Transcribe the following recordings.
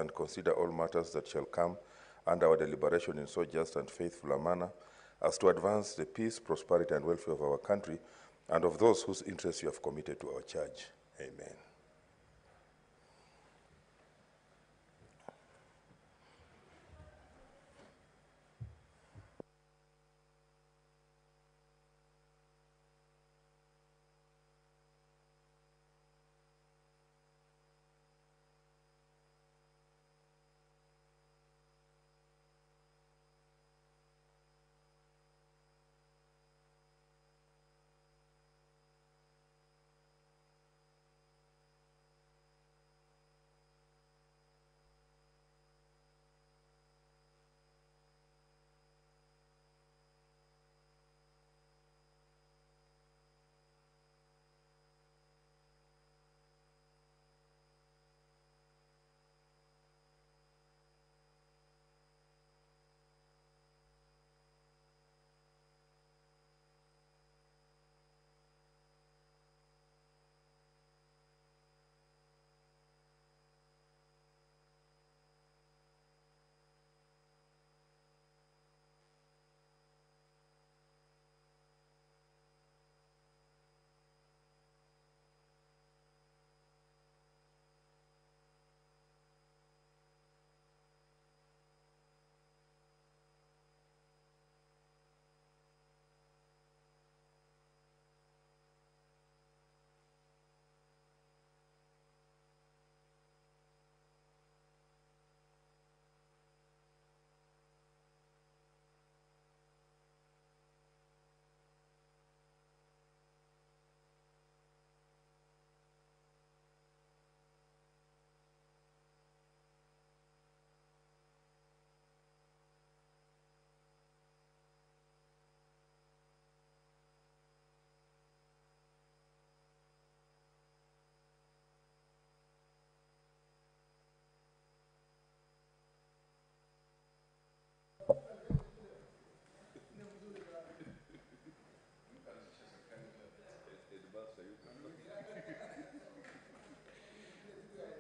and consider all matters that shall come under our deliberation in so just and faithful a manner as to advance the peace, prosperity, and welfare of our country and of those whose interests you have committed to our charge. Amen.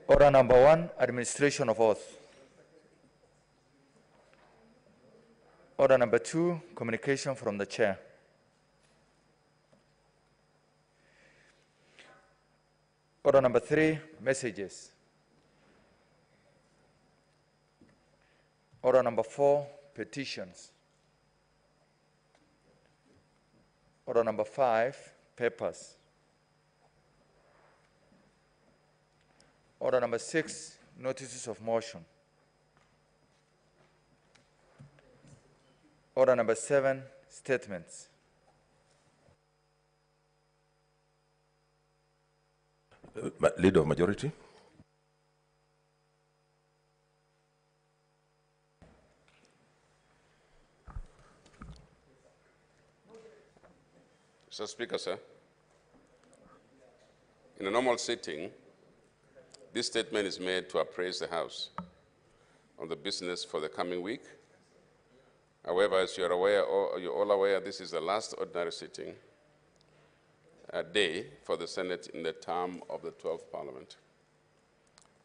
Order number 1, administration of oath. Order number 2, communication from the chair. Order number 3, messages. Order number 4, petitions. Order number 5, papers. Order number 6, notices of motion. Order number 7, statements. Leader of majority. Mr. Speaker, sir, in a normal sitting, this statement is made to appraise the House on the business for the coming week. However, as you're all aware, this is the last ordinary sitting day for the Senate in the term of the 12th Parliament.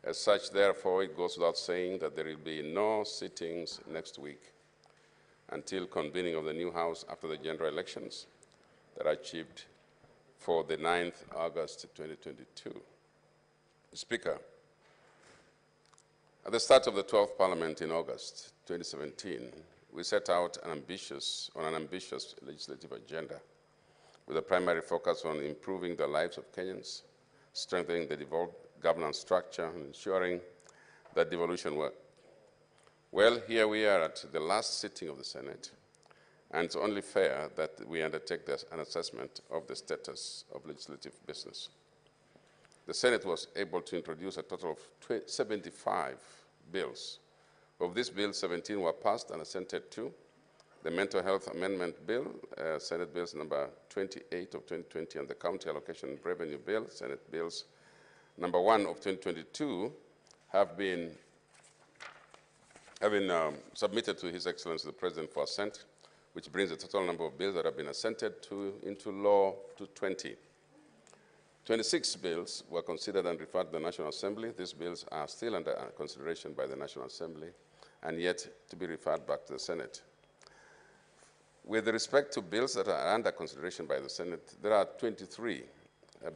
As such, therefore, it goes without saying that there will be no sittings next week until convening of the new House after the general elections that are achieved for the 9th August 2022. Speaker, at the start of the 12th Parliament in August 2017, we set out an ambitious legislative agenda with a primary focus on improving the lives of Kenyans, strengthening the devolved governance structure, and ensuring that devolution worked. Well, here we are at the last sitting of the Senate, and it's only fair that we undertake an assessment of the status of legislative business. The Senate was able to introduce a total of 75 bills. Of these bills, 17 were passed and assented to. The Mental Health Amendment Bill, Senate Bills number 28 of 2020, and the County Allocation Revenue Bill, Senate Bills number 1 of 2022, have been submitted to His Excellency the President for assent, which brings the total number of bills that have been assented to into law to 20. 26 bills were considered and referred to the National Assembly. These bills are still under consideration by the National Assembly and yet to be referred back to the Senate. With respect to bills that are under consideration by the Senate, there are 23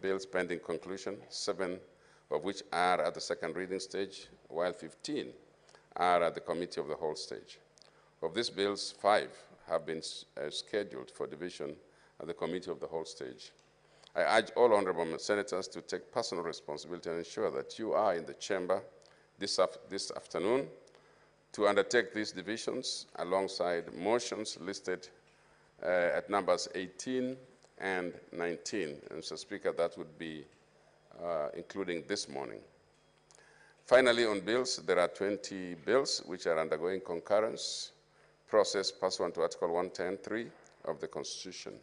bills pending conclusion, 7 of which are at the second reading stage, while 15 are at the committee of the whole stage. Of these bills, 5 have been scheduled for division at the committee of the whole stage. I urge all honorable senators to take personal responsibility and ensure that you are in the chamber this afternoon to undertake these divisions alongside motions listed at numbers 18 and 19. And Mr. Speaker, that would be including this morning. Finally, on bills, there are 20 bills which are undergoing concurrence process pursuant to Article 110(3) of the Constitution.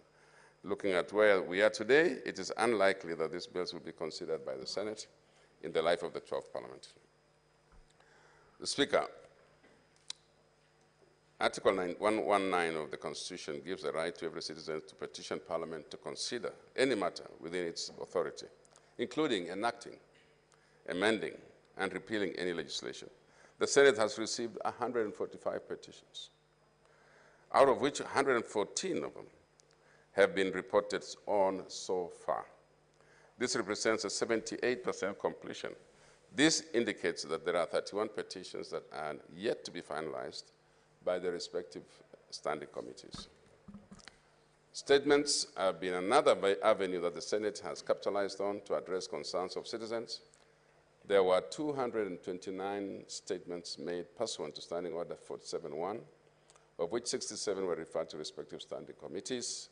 Looking at where we are today, it is unlikely that these bills will be considered by the Senate in the life of the 12th Parliament. The Speaker, Article 119 of the Constitution gives the right to every citizen to petition Parliament to consider any matter within its authority, including enacting, amending, and repealing any legislation. The Senate has received 145 petitions, out of which 114 of them have been reported on so far. This represents a 78% completion. This indicates that there are 31 petitions that are yet to be finalized by the respective standing committees. Statements have been another avenue that the Senate has capitalized on to address concerns of citizens. There were 229 statements made pursuant to Standing Order 47-1, of which 67 were referred to respective standing committees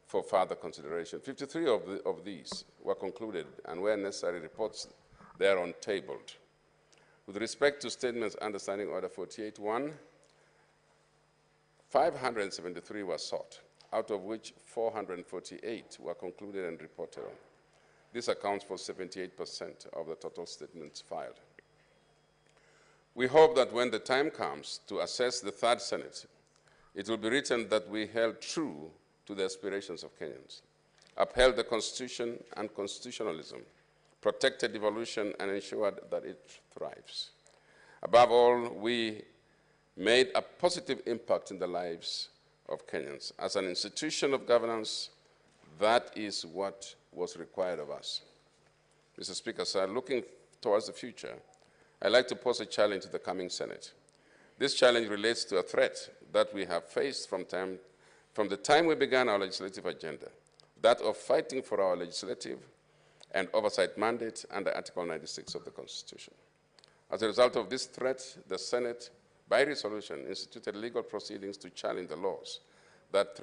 for further consideration. 53 of these were concluded, and where necessary, reports thereon tabled. With respect to statements under Standing Order 48-1, 573 were sought, out of which 448 were concluded and reported on. This accounts for 78% of the total statements filed. We hope that when the time comes to assess the third Senate, it will be written that we held true to the aspirations of Kenyans, upheld the Constitution and constitutionalism, protected devolution, and ensured that it thrives. Above all, we made a positive impact in the lives of Kenyans. As an institution of governance, that is what was required of us. Mr. Speaker, sir, looking towards the future, I'd like to pose a challenge to the coming Senate. This challenge relates to a threat that we have faced from the time we began our legislative agenda, that of fighting for our legislative and oversight mandate under Article 96 of the Constitution. As a result of this threat, the Senate, by resolution, instituted legal proceedings to challenge the laws that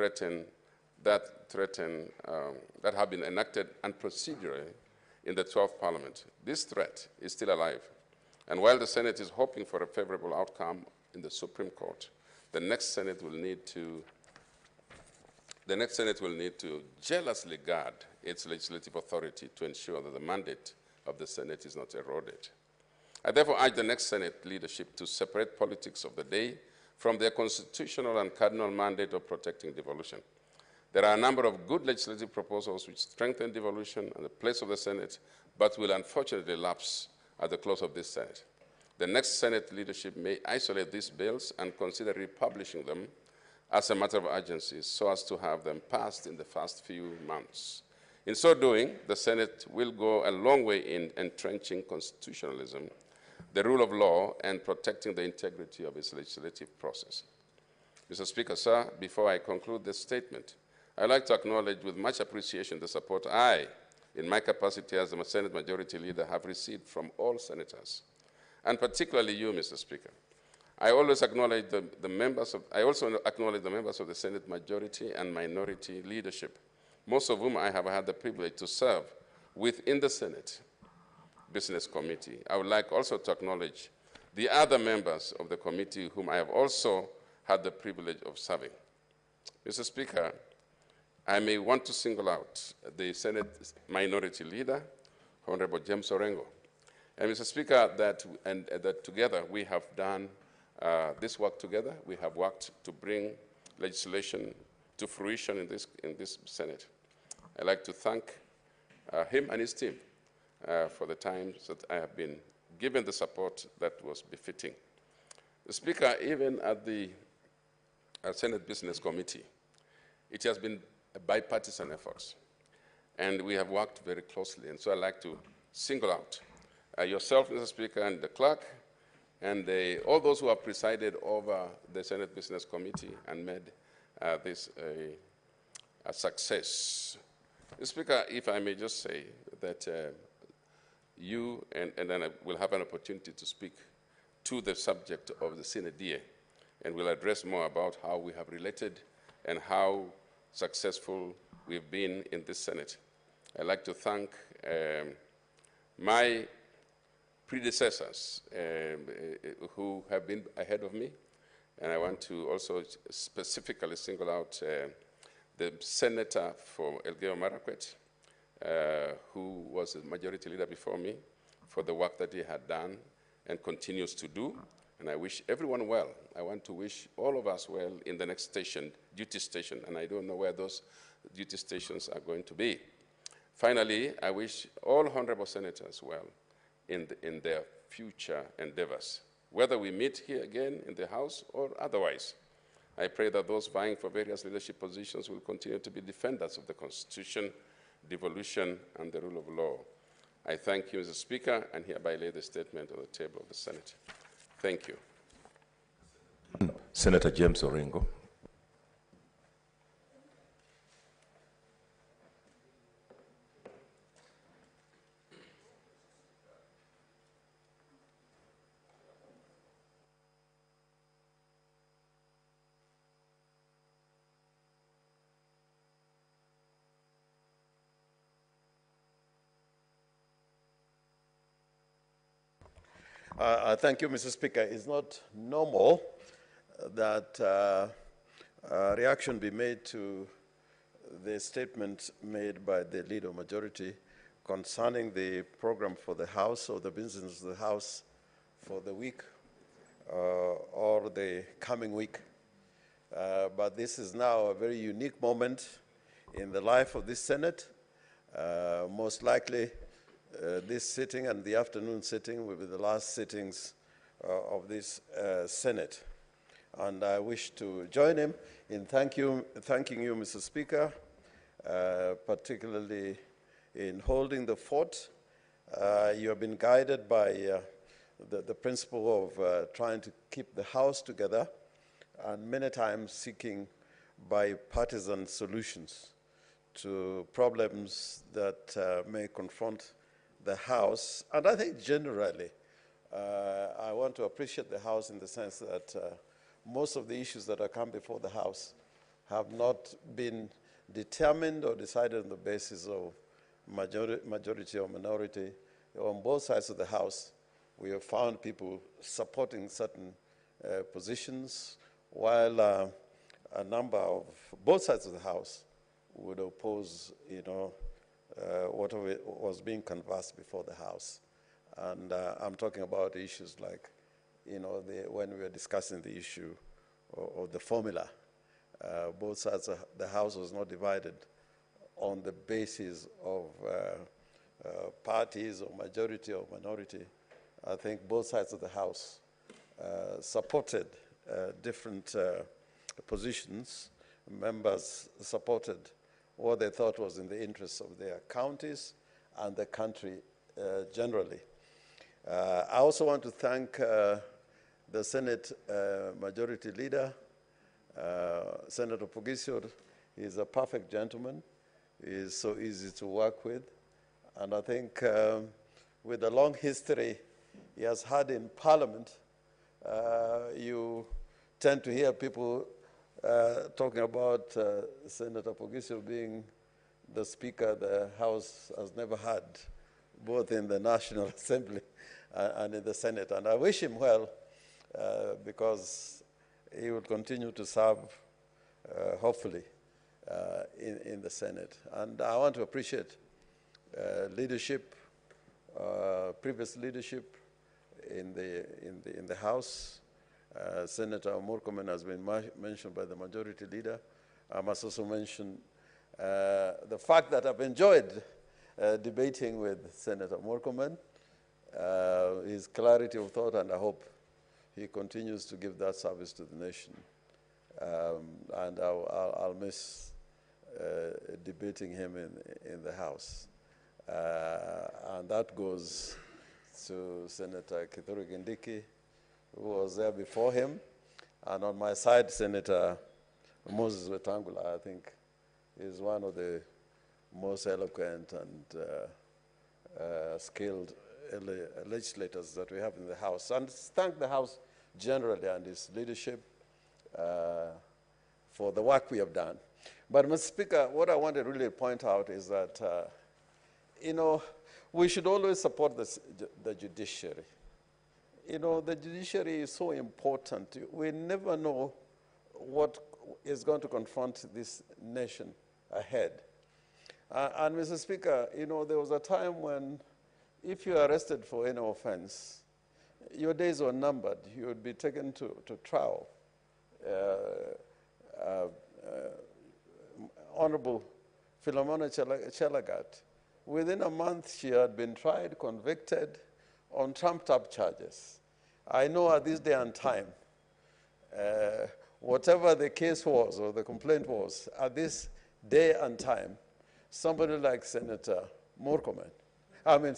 have been enacted and procedurally in the 12th Parliament. This threat is still alive, and while the Senate is hoping for a favorable outcome in the Supreme Court, the next Senate will need to jealously guard its legislative authority to ensure that the mandate of the Senate is not eroded. I therefore urge the next Senate leadership to separate politics of the day from their constitutional and cardinal mandate of protecting devolution. There are a number of good legislative proposals which strengthen devolution and the place of the Senate, but will unfortunately lapse at the close of this Senate. The next Senate leadership may isolate these bills and consider republishing them as a matter of urgency so as to have them passed in the first few months. In so doing, the Senate will go a long way in entrenching constitutionalism, the rule of law, and protecting the integrity of its legislative process. Mr. Speaker, sir, before I conclude this statement, I'd like to acknowledge with much appreciation the support I, in my capacity as the Senate Majority Leader, have received from all senators, and particularly you, Mr. Speaker. I also acknowledge the members of the Senate Majority and Minority leadership, most of whom I have had the privilege to serve within the Senate Business Committee. I would like also to acknowledge the other members of the committee whom I have also had the privilege of serving. Mr. Speaker, I may want to single out the Senate Minority Leader, Honorable James Orengo. And Mr. Speaker, that together we have done this work together. We have worked to bring legislation to fruition in this Senate. I'd like to thank him and his team for the times that I have been given the support that was befitting. The Speaker, even at the Senate Business Committee, it has been a bipartisan effort, and we have worked very closely. And so I'd like to single out yourself, Mr. Speaker, and the clerk, and all those who have presided over the Senate Business Committee and made this a success. Mr. Speaker, if I may just say that you, and then I will have an opportunity to speak to the subject of the Senate DA, and we'll address more about how we have related and how successful we've been in this Senate. I'd like to thank my predecessors who have been ahead of me, and I want to also specifically single out the Senator for Elgeyo Marakwet, who was the majority leader before me, for the work that he had done and continues to do. And I wish everyone well. I want to wish all of us well in the next station, duty station, and I don't know where those duty stations are going to be. Finally, I wish all honorable senators well in their future endeavors, whether we meet here again in the House or otherwise. I pray that those vying for various leadership positions will continue to be defenders of the Constitution, devolution, and the rule of law. I thank you, Mr. Speaker, and hereby lay the statement on the table of the Senate. Thank you. Senator James Orengo. Thank you, Mr. Speaker. It's not normal that a reaction be made to the statement made by the leader of majority concerning the program for the House or the business of the House for the week or the coming week. But this is now a very unique moment in the life of this Senate. Most likely, this sitting and the afternoon sitting will be the last sittings of this Senate. And I wish to join him in thanking you, Mr. Speaker, particularly in holding the fort. You have been guided by the principle of trying to keep the House together and many times seeking bipartisan solutions to problems that may confront the House. And I think generally, I want to appreciate the House in the sense that most of the issues that have come before the House have not been determined or decided on the basis of majority or minority. On both sides of the House, we have found people supporting certain positions, while a number of both sides of the House would oppose, what was being canvassed before the House. And I'm talking about issues like, when we were discussing the issue of the formula, both sides of the House was not divided on the basis of parties or majority or minority. I think both sides of the House supported different positions. Members supported what they thought was in the interests of their counties and the country generally. I also want to thank the Senate Majority Leader, Senator Pogisio. He's a perfect gentleman. He's so easy to work with. And I think with the long history he has had in Parliament, you tend to hear people talking about Senator Pogisio being the Speaker the House has never had, both in the National Assembly and in the Senate. And I wish him well because he will continue to serve, hopefully, in the Senate. And I want to appreciate leadership, previous leadership in the House. Senator Murkomen has been mentioned by the Majority Leader. I must also mention the fact that I've enjoyed debating with Senator Murkomen, his clarity of thought, and I hope he continues to give that service to the nation. And I'll miss debating him in the House. And that goes to Senator Kithure Kindiki, who was there before him. And on my side, Senator Moses Wetangula, I think, is one of the most eloquent and skilled legislators that we have in the House. And thank the House generally and its leadership for the work we have done. But, Mr. Speaker, what I want to really point out is that, you know, we should always support the judiciary. You know, the judiciary is so important. We never know what is going to confront this nation ahead. And Mr. Speaker, you know, there was a time when if you are arrested for any offense, your days were numbered. You would be taken to trial. Honorable Philomena Chelagat, within a month she had been tried, convicted on trumped-up charges. I know at this day and time, whatever the case was or the complaint was, at this day and time, somebody like Senator Murkomen, Honorable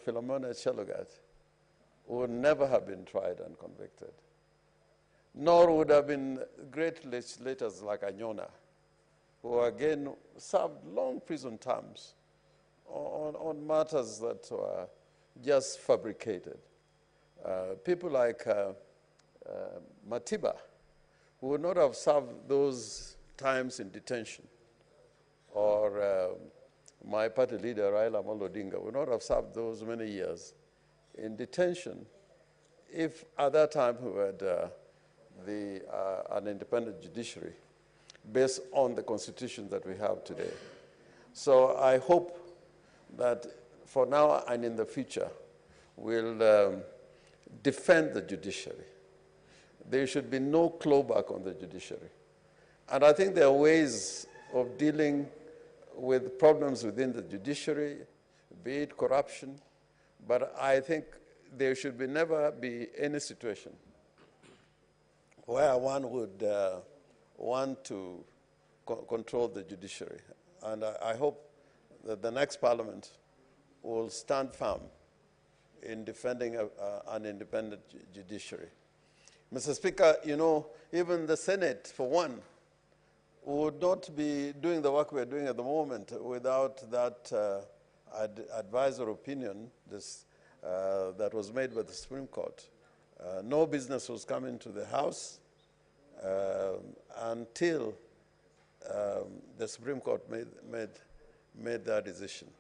Philomena Chelagat, would never have been tried and convicted. Nor would have been great legislators like Anyona, who again served long prison terms on matters that were just fabricated. People like Matiba, who would not have served those times in detention, or my party leader, Raila Odinga, would not have served those many years in detention if at that time we had an independent judiciary based on the constitution that we have today. So I hope that for now and in the future, we'll defend the judiciary. There should be no clawback on the judiciary. And I think there are ways of dealing with problems within the judiciary, be it corruption, but I think there should never be any situation where one would want to control the judiciary. And I hope that the next parliament will stand firm in defending an independent judiciary. Mr. Speaker, you know, even the Senate, for one, would not be doing the work we're doing at the moment without that advisor opinion that was made by the Supreme Court. No business was coming to the House until the Supreme Court made that decision.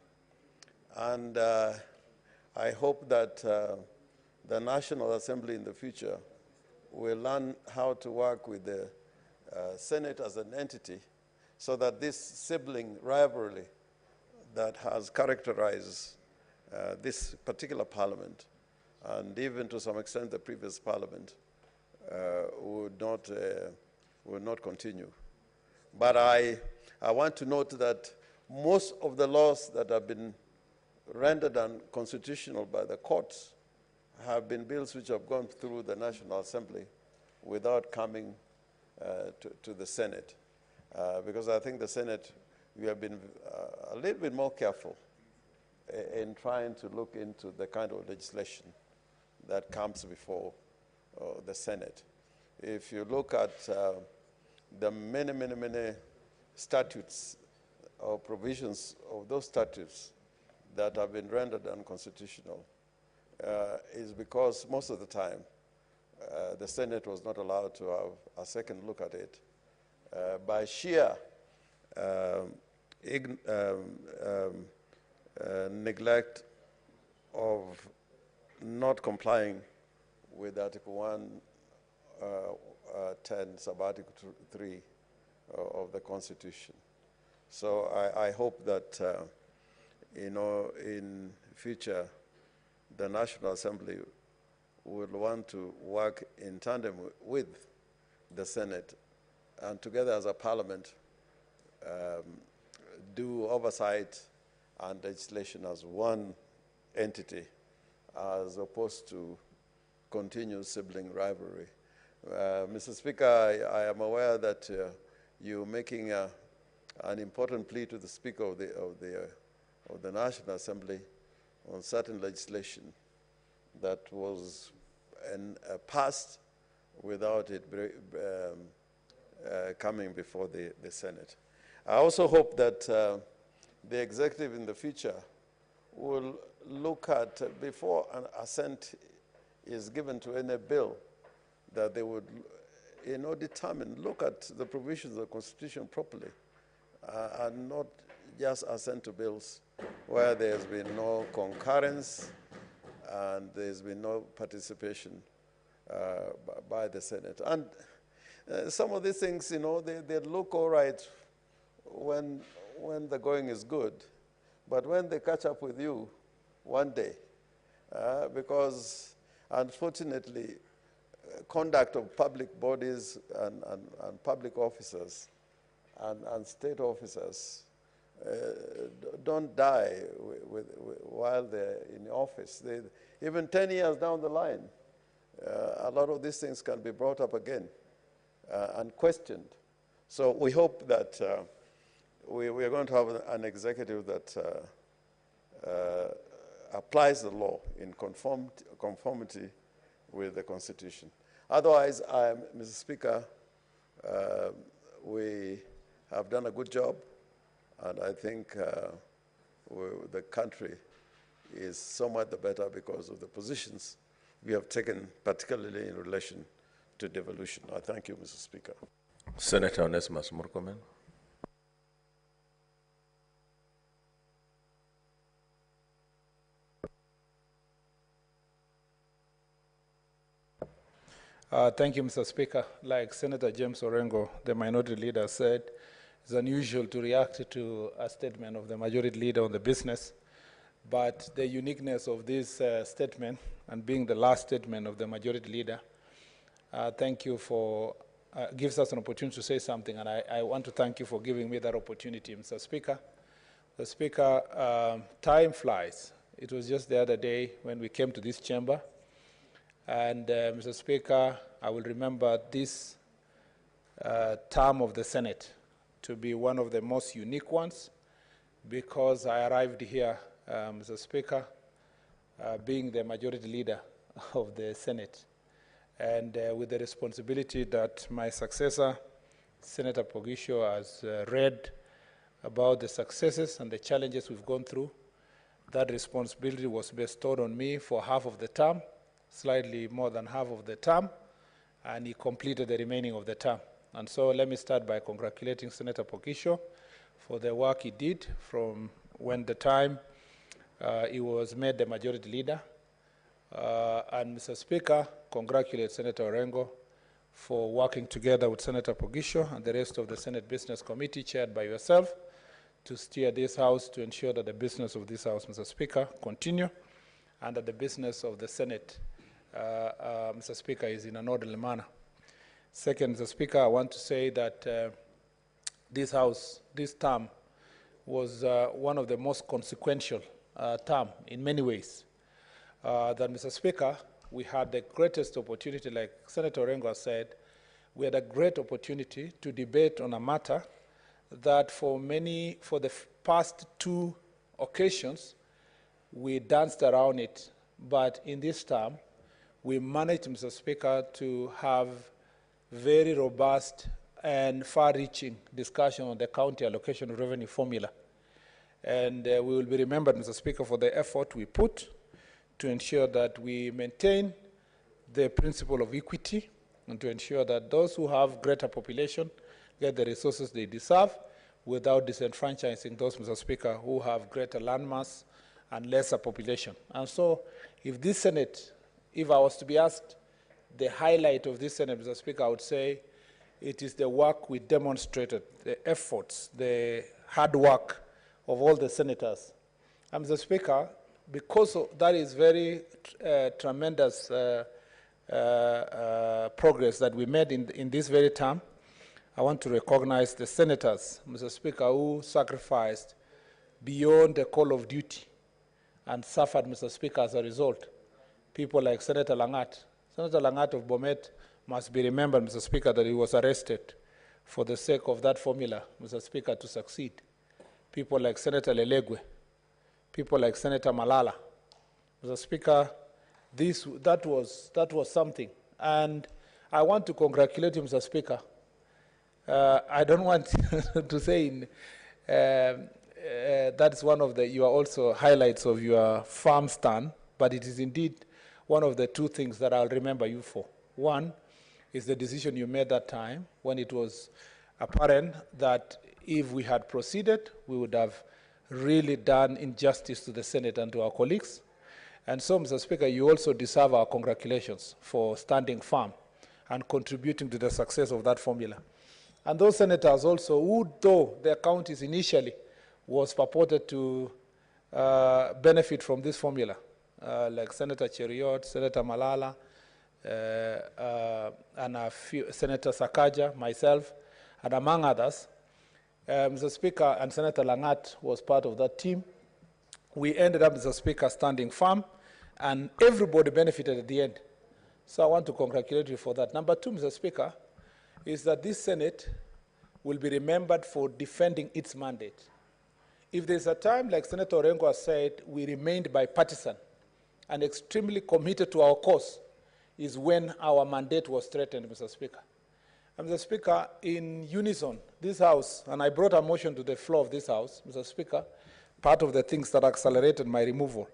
And I hope that the National Assembly in the future will learn how to work with the Senate as an entity so that this sibling rivalry that has characterized this particular parliament, and even to some extent the previous parliament, would not continue. But I want to note that most of the laws that have been rendered unconstitutional by the courts have been bills which have gone through the National Assembly without coming to the Senate. Because I think the Senate, we have been a little bit more careful in trying to look into the kind of legislation that comes before the Senate. If you look at the many statutes or provisions of those statutes that have been rendered unconstitutional, is because most of the time the Senate was not allowed to have a second look at it by sheer neglect of not complying with Article 110, sub-Article 3 of the Constitution. So I hope that, you know, in future, the National Assembly will want to work in tandem with the Senate, and together as a parliament, do oversight and legislation as one entity, as opposed to continued sibling rivalry. Mr. Speaker, I am aware that you're making an important plea to the Speaker of the National Assembly on certain legislation that was passed without it coming before the Senate. I also hope that the executive in the future will look at, before an assent is given to any bill, that they would, look at the provisions of the Constitution properly and not just assent to bills where there's been no concurrence and there's been no participation by the Senate. And some of these things, they look all right when the going is good, but when they catch up with you one day, because unfortunately, conduct of public bodies and public officers and state officers don't die while they're in office. Even 10 years down the line, a lot of these things can be brought up again and questioned. So we hope that we are going to have an executive that applies the law in conformity with the Constitution. Otherwise, Mr. Speaker, we have done a good job, and I think the country is so much the better because of the positions we have taken, particularly in relation to devolution. I thank you, Mr. Speaker. Senator Onesimus Murkomen. Thank you, Mr. Speaker. Like Senator James Orengo, the minority leader, said, it's unusual to react to a statement of the majority leader on the business, but the uniqueness of this statement, and being the last statement of the majority leader, thank you for, gives us an opportunity to say something, and I want to thank you for giving me that opportunity, Mr. Speaker. Mr. Speaker, time flies. It was just the other day when we came to this chamber, and Mr. Speaker, I will remember this term of the Senate to be one of the most unique ones, because I arrived here, Mr. Speaker, being the majority leader of the Senate, and with the responsibility that my successor, Senator Pogisho, has read about the successes and the challenges we've gone through. That responsibility was bestowed on me for half of the term, slightly more than half of the term, and he completed the remaining of the term. And so let me start by congratulating Senator Pogisho for the work he did from when the time he was made the majority leader. And Mr. Speaker, congratulate Senator Orengo for working together with Senator Pogisho and the rest of the Senate Business Committee chaired by yourself to steer this House to ensure that the business of this House, Mr. Speaker, continue, and that the business of the Senate, Mr. Speaker, is in an orderly manner. Second, Mr. Speaker, I want to say that this House, this term, was one of the most consequential term in many ways. That, Mr. Speaker, we had the greatest opportunity, like Senator Orengo said, we had a great opportunity to debate on a matter that for the past two occasions, we danced around it. But in this term, we managed, Mr. Speaker, to have very robust and far-reaching discussion on the county allocation of revenue formula. And we will be remembered, Mr. Speaker, for the effort we put to ensure that we maintain the principle of equity and to ensure that those who have greater population get the resources they deserve without disenfranchising those, Mr. Speaker, who have greater landmass and lesser population. And so if this Senate, if I was to be asked the highlight of this Senate, Mr. Speaker, I would say it is the work we demonstrated, the efforts, the hard work of all the senators. And Mr. Speaker, because that is very tremendous progress that we made in this very term, I want to recognize the senators, Mr. Speaker, who sacrificed beyond the call of duty and suffered, Mr. Speaker, as a result. People like Senator Langat. Senator Langat of Bomet must be remembered, Mr. Speaker, that he was arrested for the sake of that formula, Mr. Speaker, to succeed. People like Senator Lelegwe, people like Senator Malala. Mr. Speaker, that was something. And I want to congratulate you, Mr. Speaker. I don't want to say that's one of your also highlights of your farm stand, but it is indeed one of the two things that I'll remember you for. One is the decision you made that time when it was apparent that if we had proceeded, we would have really done injustice to the Senate and to our colleagues. And so, Mr. Speaker, you also deserve our congratulations for standing firm and contributing to the success of that formula. And those senators also, who, though their counties initially was purported to benefit from this formula, like Senator Cheriot, Senator Malala, and a few, Senator Sakaja, myself, and among others, Mr. Speaker, and Senator Langat was part of that team. We ended up, Mr. Speaker, standing firm, and everybody benefited at the end. So I want to congratulate you for that. Number two, Mr. Speaker, is that this Senate will be remembered for defending its mandate. If there's a time, like Senator Orengo has said, we remained bipartisan and extremely committed to our cause, is when our mandate was threatened, Mr. Speaker. And Mr. Speaker, in unison, this House, and I brought a motion to the floor of this House, Mr. Speaker, part of the things that accelerated my removal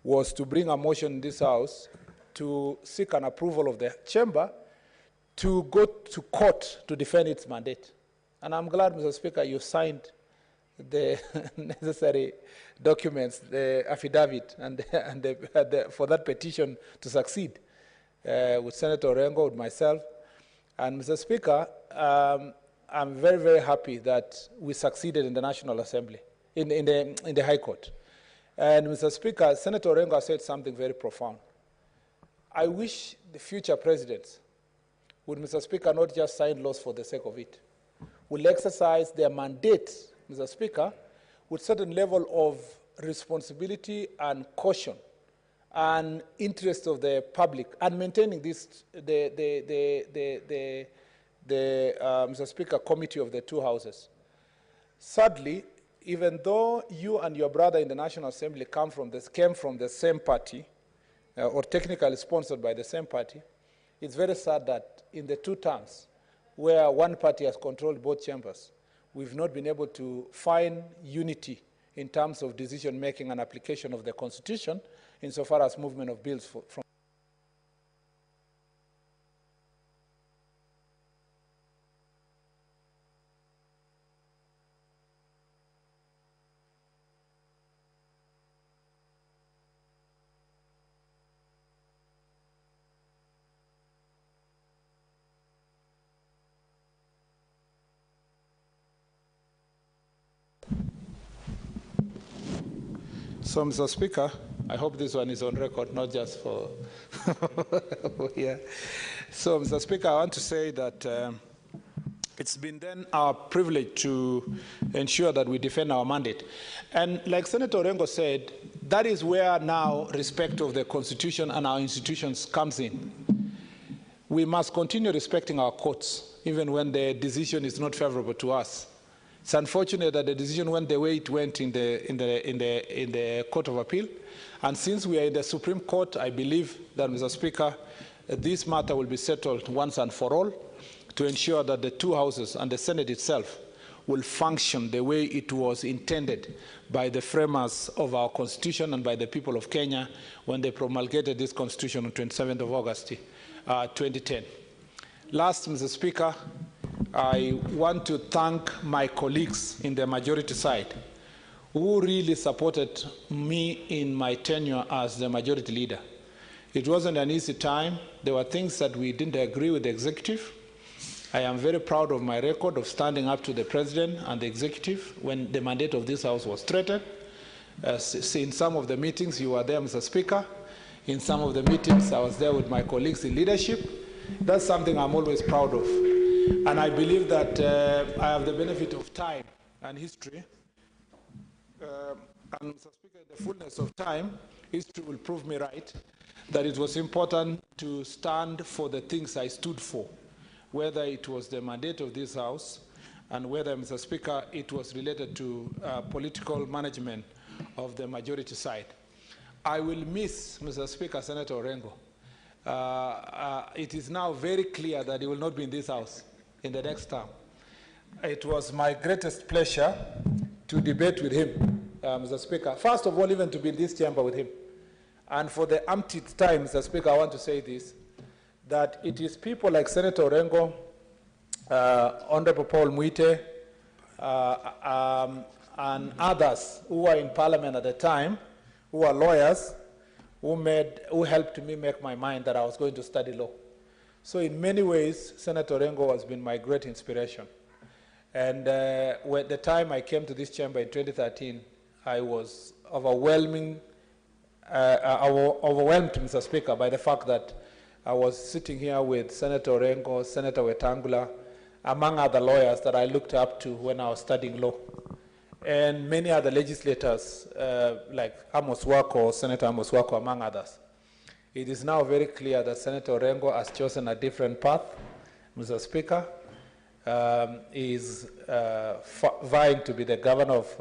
was to bring a motion in this House to seek an approval of the chamber to go to court to defend its mandate. And I'm glad, Mr. Speaker, you signed the necessary documents, the affidavit, for that petition to succeed with Senator Orengo, with myself. And Mr. Speaker, I'm very, very happy that we succeeded in the National Assembly, in the High Court. And Mr. Speaker, Senator Orengo said something very profound. I wish the future presidents would, Mr. Speaker, not just sign laws for the sake of it, will exercise their mandate, Mr. Speaker, with certain level of responsibility and caution and interest of the public, and maintaining this, Mr. Speaker, committee of the two houses. Sadly, even though you and your brother in the National Assembly came from the same party, or technically sponsored by the same party, it's very sad that in the two terms, where one party has controlled both chambers, we've not been able to find unity in terms of decision-making and application of the Constitution insofar as movement of bills from So, Mr. Speaker, I hope this one is on record, not just for yeah. So, Mr. Speaker, I want to say that it's been then our privilege to ensure that we defend our mandate. And like Senator Orengo said, that is where now respect of the Constitution and our institutions comes in. We must continue respecting our courts, even when the decision is not favorable to us. It's unfortunate that the decision went the way it went in the Court of Appeal. And since we are in the Supreme Court, I believe that, Mr. Speaker, this matter will be settled once and for all to ensure that the two houses and the Senate itself will function the way it was intended by the framers of our Constitution and by the people of Kenya when they promulgated this Constitution on 27th of August 2010. Last, Mr. Speaker, I want to thank my colleagues in the majority side who really supported me in my tenure as the majority leader. It wasn't an easy time. There were things that we didn't agree with the executive. I am very proud of my record of standing up to the president and the executive when the mandate of this House was threatened. In some of the meetings, you were there, Mr. Speaker. In some of the meetings, I was there with my colleagues in leadership. That's something I'm always proud of. And I believe that I have the benefit of time and history. And Mr. Speaker, in the fullness of time, history will prove me right, that it was important to stand for the things I stood for, whether it was the mandate of this House, and whether, Mr. Speaker, it was related to political management of the majority side. I will miss, Mr. Speaker, Senator Orengo. It is now very clear that he will not be in this House in the next term. It was my greatest pleasure to debate with him, Mr. Speaker. First of all, even to be in this chamber with him. And for the umpteenth time, Mr. Speaker, I want to say this, that it is people like Senator Orengo, Honorable Paul Mwite, and others who were in Parliament at the time, who are lawyers, who helped me make my mind that I was going to study law. So in many ways, Senator Orengo has been my great inspiration. And when the time I came to this chamber in 2013, I was overwhelmed, Mr. Speaker, by the fact that I was sitting here with Senator Orengo, Senator Wetangula, among other lawyers that I looked up to when I was studying law. And many other legislators, like Amos Wako, Senator Amos Wako, among others. It is now very clear that Senator Orengo has chosen a different path, Mr. Speaker. He is vying to be the governor of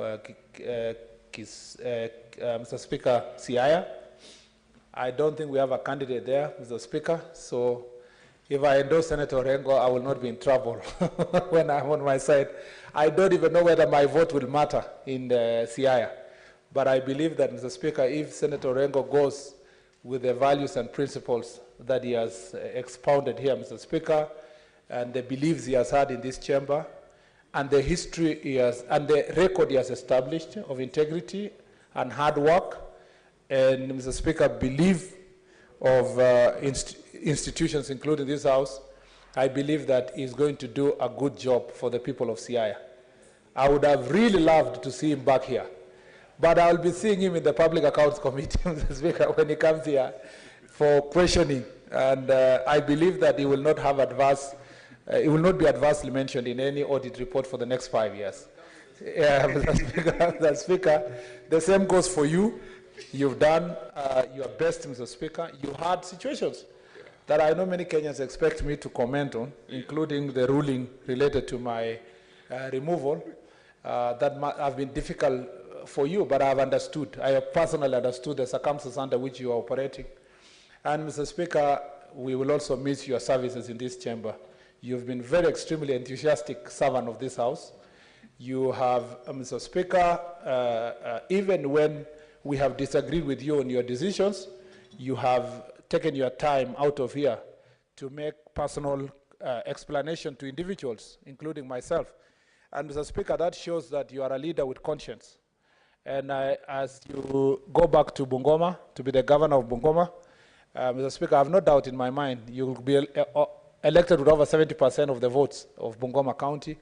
Mr. Speaker, Siaya. I don't think we have a candidate there, Mr. Speaker, so if I endorse Senator Orengo, I will not be in trouble when I'm on my side. I don't even know whether my vote will matter in the Siaya. But I believe that, Mr. Speaker, if Senator Orengo goes with the values and principles that he has expounded here, Mr. Speaker, and the beliefs he has had in this chamber, and the history he has, and the record he has established of integrity and hard work, and, Mr. Speaker, belief of institutions, including this House, I believe that he's going to do a good job for the people of Siaya. I would have really loved to see him back here, but I'll be seeing him in the Public Accounts Committee, Mr. Speaker, when he comes here for questioning. And I believe that he will not have he will not be adversely mentioned in any audit report for the next 5 years. Yeah, Mr. Speaker, the same goes for you. You've done your best, Mr. Speaker. You had situations that I know many Kenyans expect me to comment on, including the ruling related to my removal, that have been difficult for you, but I have understood. I have personally understood the circumstances under which you are operating. And, Mr. Speaker, we will also miss your services in this chamber. You've been very extremely enthusiastic servant of this House. You have, Mr. Speaker, even when we have disagreed with you on your decisions, you have taken your time out of here to make personal explanation to individuals, including myself. And, Mr. Speaker, that shows that you are a leader with conscience. And as you go back to Bungoma, to be the governor of Bungoma, Mr. Speaker, I have no doubt in my mind you will be elected with over 70% of the votes of Bungoma County.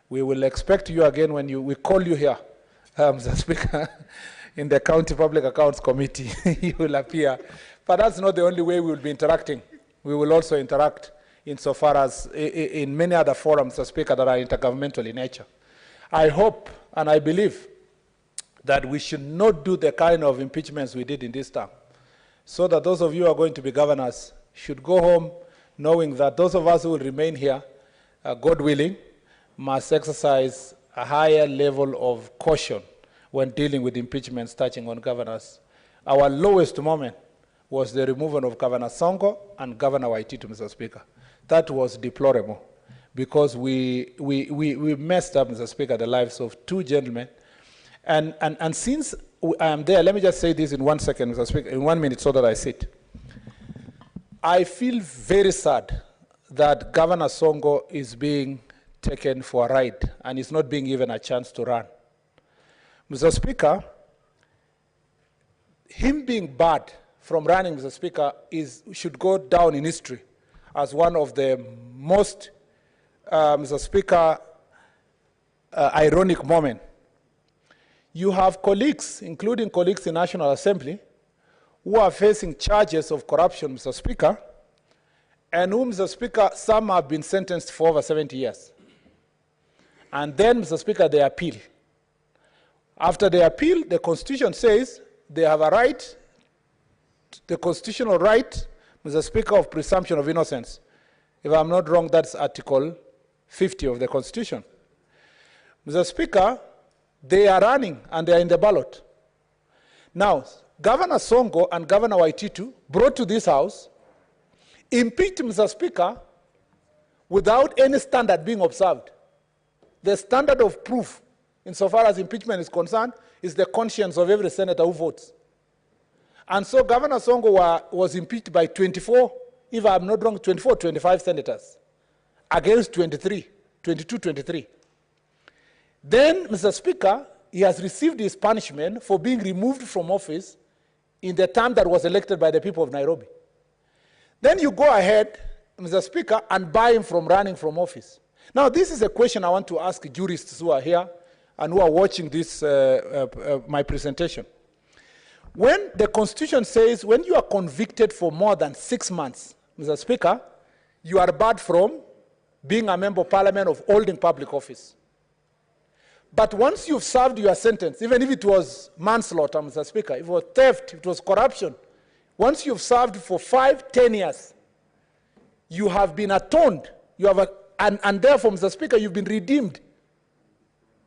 We will expect you again when we call you here, Mr. Speaker, in the County Public Accounts Committee. You will appear. But that's not the only way we will be interacting. We will also interact insofar as in many other forums, Mr. Speaker, that are intergovernmental in nature. I hope and I believe that we should not do the kind of impeachments we did in this term, so that those of you who are going to be governors should go home knowing that those of us who will remain here, God willing, must exercise a higher level of caution when dealing with impeachments touching on governors. Our lowest moment was the removal of Governor Sonko and Governor Waititu, Mr. Speaker. That was deplorable because we messed up, Mr. Speaker, the lives of two gentlemen. And since I am there, let me just say this in 1 second, Mr. Speaker, in 1 minute so that I sit. I feel very sad that Governor Sonko is being taken for a ride and is not being given a chance to run. Mr. Speaker, him being barred from running, Mr. Speaker, should go down in history as one of the most, Mr. Speaker, ironic moments. You have colleagues, including colleagues in National Assembly, who are facing charges of corruption, Mr. Speaker, and whom, Mr. Speaker, some have been sentenced for over 70 years. And then, Mr. Speaker, they appeal. After they appeal, the Constitution says they have a right, the constitutional right, Mr. Speaker, of presumption of innocence. If I'm not wrong, that's Article 50 of the Constitution. Mr. Speaker, they are running and they are in the ballot. Now, Governor Songo and Governor Waititu brought to this House, impeached Mr. Speaker without any standard being observed. The standard of proof, insofar as impeachment is concerned, is the conscience of every senator who votes. And so Governor Songo was impeached by 24, if I'm not wrong, 24, 25 senators, against 22, 23. Then, Mr. Speaker, he has received his punishment for being removed from office in the term that was elected by the people of Nairobi. Then you go ahead, Mr. Speaker, and bar him from running from office. Now, this is a question I want to ask jurists who are here and who are watching this, my presentation. When the Constitution says when you are convicted for more than 6 months, Mr. Speaker, you are barred from being a member of parliament of holding public office. But once you've served your sentence, even if it was manslaughter, Mr. Speaker, if it was theft, if it was corruption, once you've served for 5, 10 years, you have been atoned. You have and therefore, Mr. Speaker, you've been redeemed.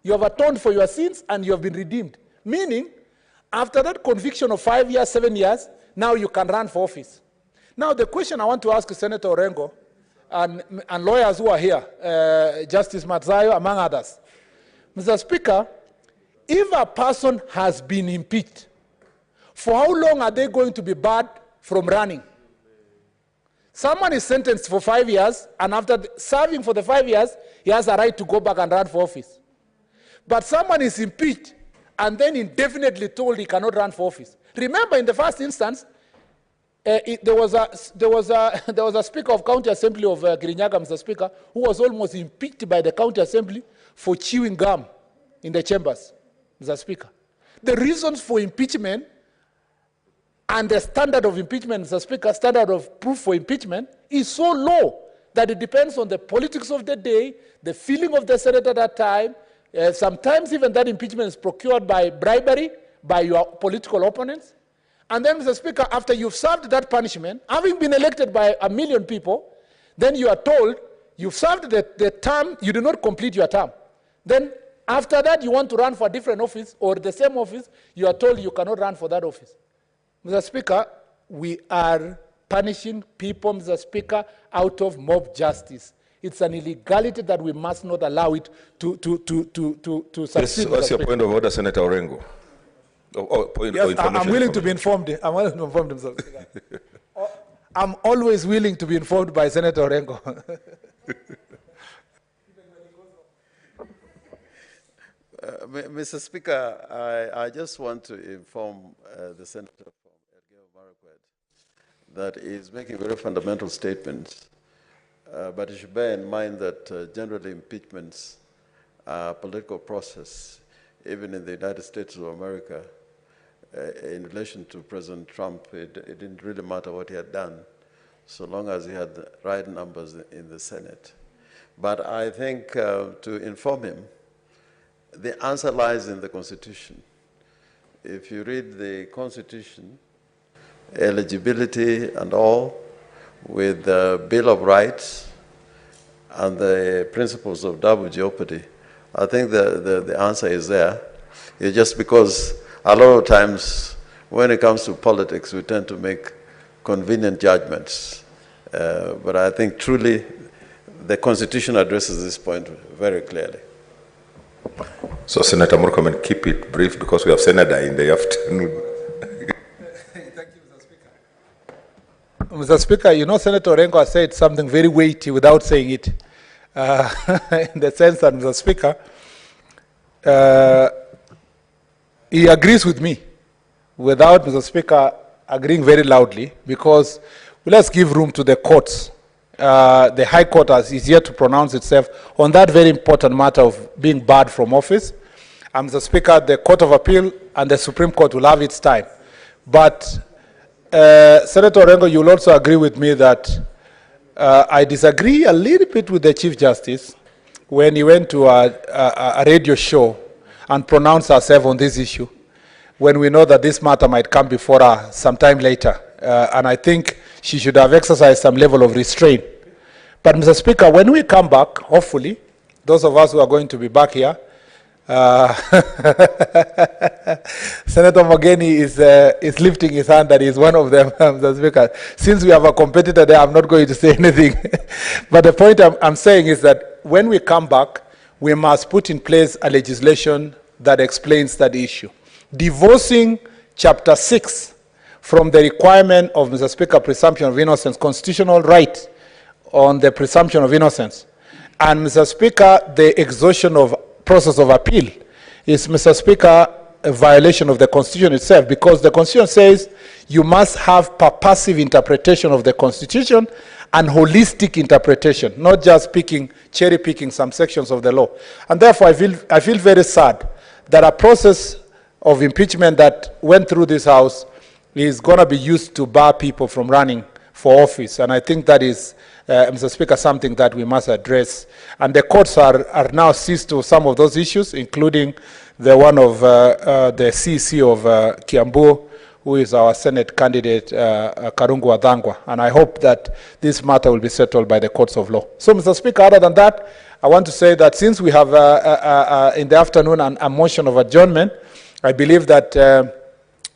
You have atoned for your sins and you have been redeemed. Meaning, after that conviction of 5 years, 7 years, now you can run for office. Now, the question I want to ask Senator Orengo and lawyers who are here, Justice Matzayo, among others. Mr. Speaker, if a person has been impeached, for how long are they going to be barred from running? Someone is sentenced for 5 years, and after serving for the 5 years, he has a right to go back and run for office. But someone is impeached, and then indefinitely told he cannot run for office. Remember, in the first instance, there was a Speaker of County Assembly of Kirinyaga, Mr. Speaker, who was almost impeached by the County Assembly for chewing gum in the chambers, Mr. Speaker. The reasons for impeachment and the standard of impeachment, Mr. Speaker, standard of proof for impeachment is so low that it depends on the politics of the day, the feeling of the Senate at that time. Sometimes even that impeachment is procured by bribery, by your political opponents. And then, Mr. Speaker, after you've served that punishment, having been elected by 1 million people, then you are told you've served the term, you do not complete your term. Then after that, you want to run for a different office or the same office, you are told you cannot run for that office. Mr. Speaker, we are punishing people, Mr. Speaker, out of mob justice. It's an illegality that we must not allow it to succeed. What's your point of order, Senator Orengo? Yes, I'm willing to be informed. I'm willing to be informed, Mr. Speaker. I'm always willing to be informed by Senator Orengo. Mr. Speaker, I just want to inform the Senator from that is making very fundamental statements, but you should bear in mind that generally impeachments are a political process, even in the United States of America. In relation to President Trump, it didn't really matter what he had done, so long as he had the right numbers in the Senate. But I think to inform him, the answer lies in the Constitution. If you read the Constitution, eligibility and all, with the Bill of Rights and the principles of double jeopardy, I think the answer is there. It's just because a lot of times when it comes to politics, we tend to make convenient judgments. But I think truly the Constitution addresses this point very clearly. So, Senator Murkomen, keep it brief because we have Senator in the afternoon. Thank you, Mr. Speaker. Mr. Speaker, you know, Senator Orengo has said something very weighty without saying it. In the sense that, Mr. Speaker, he agrees with me without, Mr. Speaker, agreeing very loudly, because let's give room to the courts. The High Court is yet to pronounce itself on that very important matter of being barred from office. Mr. Speaker, the Court of Appeal and the Supreme Court will have its time. But Senator Orengo, you'll also agree with me that I disagree a little bit with the Chief Justice when he went to a radio show and pronounced herself on this issue, when we know that this matter might come before her sometime later. And I think she should have exercised some level of restraint. But, Mr. Speaker, when we come back, hopefully, those of us who are going to be back here, Senator Mogeni is lifting his hand that he's one of them, Mr. Speaker. Since we have a competitor there, I'm not going to say anything. But the point I'm saying is that when we come back, we must put in place a legislation that explains that issue. Divorcing Chapter 6 from the requirement of, Mr. Speaker, presumption of innocence, constitutional right on the presumption of innocence, and, Mr. Speaker, the exhaustion of process of appeal is, Mr. Speaker, a violation of the Constitution itself, because the Constitution says you must have purposive interpretation of the Constitution and holistic interpretation, not just cherry-picking some sections of the law. And therefore, I feel very sad that a process of impeachment that went through this House is going to be used to bar people from running for office. And I think that is, Mr. Speaker, something that we must address. And the courts are now seized to some of those issues, including the one of the CC of Kiambu, who is our Senate candidate, Karungu Adhangwa. And I hope that this matter will be settled by the courts of law. So, Mr. Speaker, other than that, I want to say that since we have in the afternoon a motion of adjournment, I believe that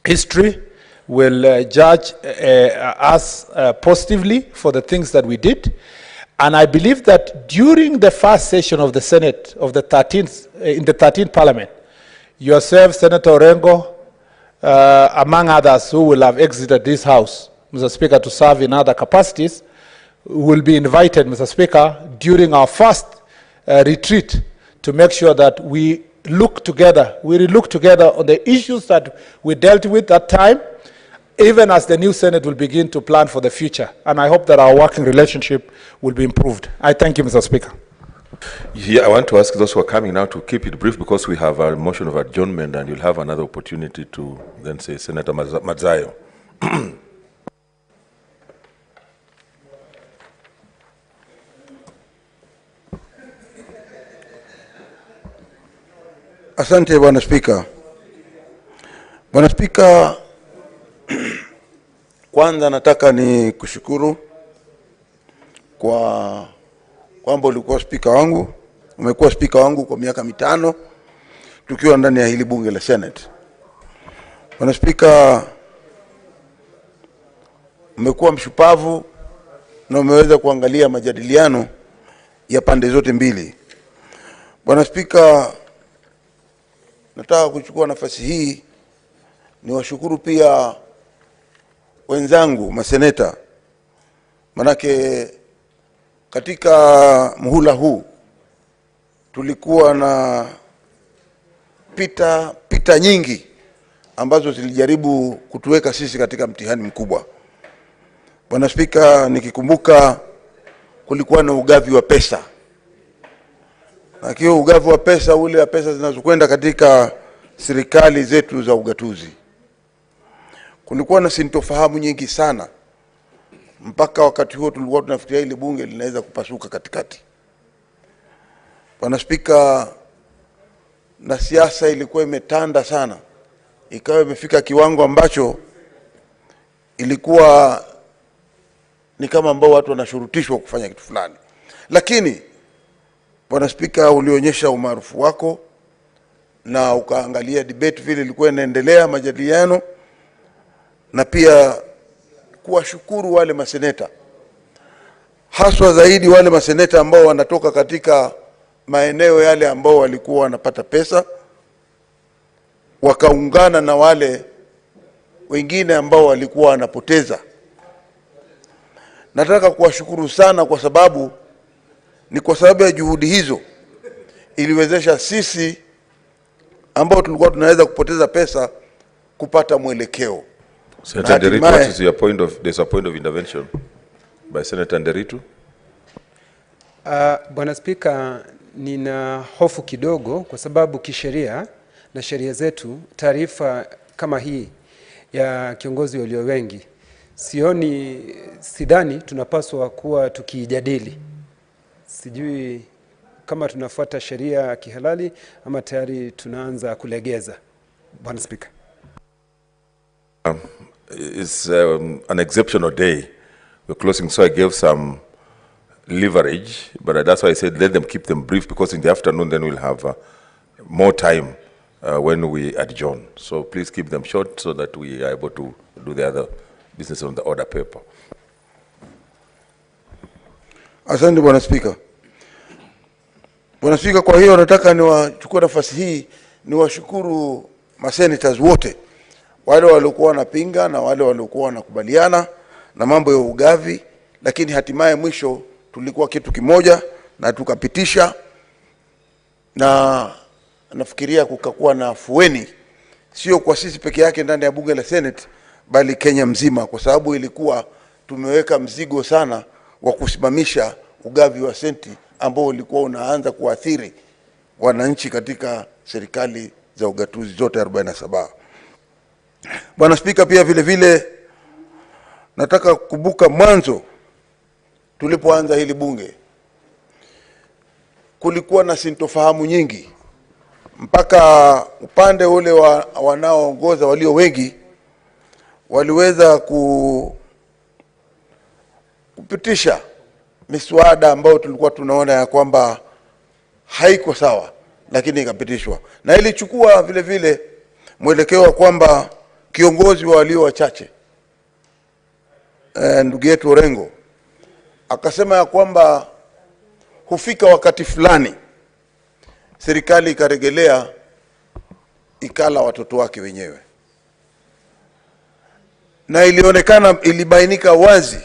history will judge us positively for the things that we did. And I believe that during the first session of the Senate, of the 13th, in the 13th Parliament, yourself, Senator Orengo, among others who will have exited this House, Mr. Speaker, to serve in other capacities, will be invited, Mr. Speaker, during our first retreat to make sure that we look together, on the issues that we dealt with that time, even as the new Senate will begin to plan for the future. And I hope that our working relationship will be improved. I thank you, Mr. Speaker. Yeah, I want to ask those who are coming now to keep it brief, because we have a motion of adjournment and you'll have another opportunity to then say, Senator Madzayo. Asante, Bwana Spika. Bwana Spika, kwanza nataka ni kushukuru kwa kwamba ulikuwa spika wangu, umekuwa spika wangu kwa miaka 5 tukiwa ndani ya hili bunge la Senate. Bwana Spika, umekuwa mshupavu na umeweza kuangalia majadiliano ya pande zote mbili. Bwana Spika, nataka kuchukua nafasi hii niwashukuru pia wenzangu maseneta, manake katika muhula huu tulikuwa na pita nyingi ambazo zilijaribu kutuweka sisi katika mtihani mkubwa. Bwana Spika, nikikumbuka kulikuwa na ugavi wa pesa. Na hiyo ugavi wa pesa, ule wa pesa zinazokwenda katika serikali zetu za ugatuzi, kulikuwa na sintofahamu nyingi sana, mpaka wakati huo tulikuwa tunafikiria ile bunge linaweza kupasuka katikati. Bwana Spika, na siasa ilikuwa imetanda sana, ikawa imefika kiwango ambacho ilikuwa ni kama ambao watu wanashurutishwa kufanya kitu fulani. Lakini Bwana Spika, ulionyesha umaarufu wako na ukaangalia debate vile ilikuwa inaendelea, majadiliano, na pia kuwashukuru wale maseneta, haswa zaidi wale maseneta ambao wanatoka katika maeneo yale ambao walikuwa wanapata pesa, wakaungana na wale wengine ambao walikuwa wanapoteza. Nataka kuwashukuru sana kwa sababu ni kwa sababu ya juhudi hizo iliwezesha sisi ambao tulikuwa tunaweza kupoteza pesa kupata mwelekeo. Senator Nderitu, what is your point of, there's a point of intervention by Senator Nderitu? Bwana Spika, nina hofu kidogo kwa sababu kisheria na sheria zetu, taarifa kama hii ya kiongozi walio wengi sidhani tunapaswa kuwa tukijadili. Sijui kama tunafuata sheria kihalali ama tayari tunaanza kulegeza. Bwana Speaker. It's an exceptional day. We're closing, so I gave some leverage, but that's why I said let them keep them brief, because in the afternoon then we'll have more time when we adjourn. So please keep them short so that we are able to do the other business on the order paper. Asante Bwana Speaker. Bwana Speaker, kwa hiyo nataka niwachukue nafasi hii niwashukuru masenators wote, wale waliokuwa wanapinga na wale waliokuwa wanakubaliana na mambo ya ugavi, lakini hatimaye mwisho tulikuwa kitu kimoja na tukapitisha, na nafikiria kukakuwa na afueni, sio kwa sisi peke yake ndani ya bunge la Senate, bali Kenya mzima, kwa sababu ilikuwa tumeweka mzigo sana wa kusimamisha ugavi wa senti ambao ulikuwa unaanza kuathiri wananchi katika serikali za ugatuzi zote 47. Bwana Speaker, pia vile vile nataka kukumbuka mwanzo tulipoanza hili bunge kulikuwa na sintofahamu nyingi, mpaka upande ule wanaoongoza walio wengi waliweza kupitisha miswada ambayo tulikuwa tunaona ya kwamba haiko sawa, lakini ikapitishwa, na ilichukua vile vile mwelekeo wa kwamba kiongozi wa walio wachache ndugu yetu Orengo akasema ya kwamba hufika wakati fulani serikali ikaregelea ikala watoto wake wenyewe, na ilibainika wazi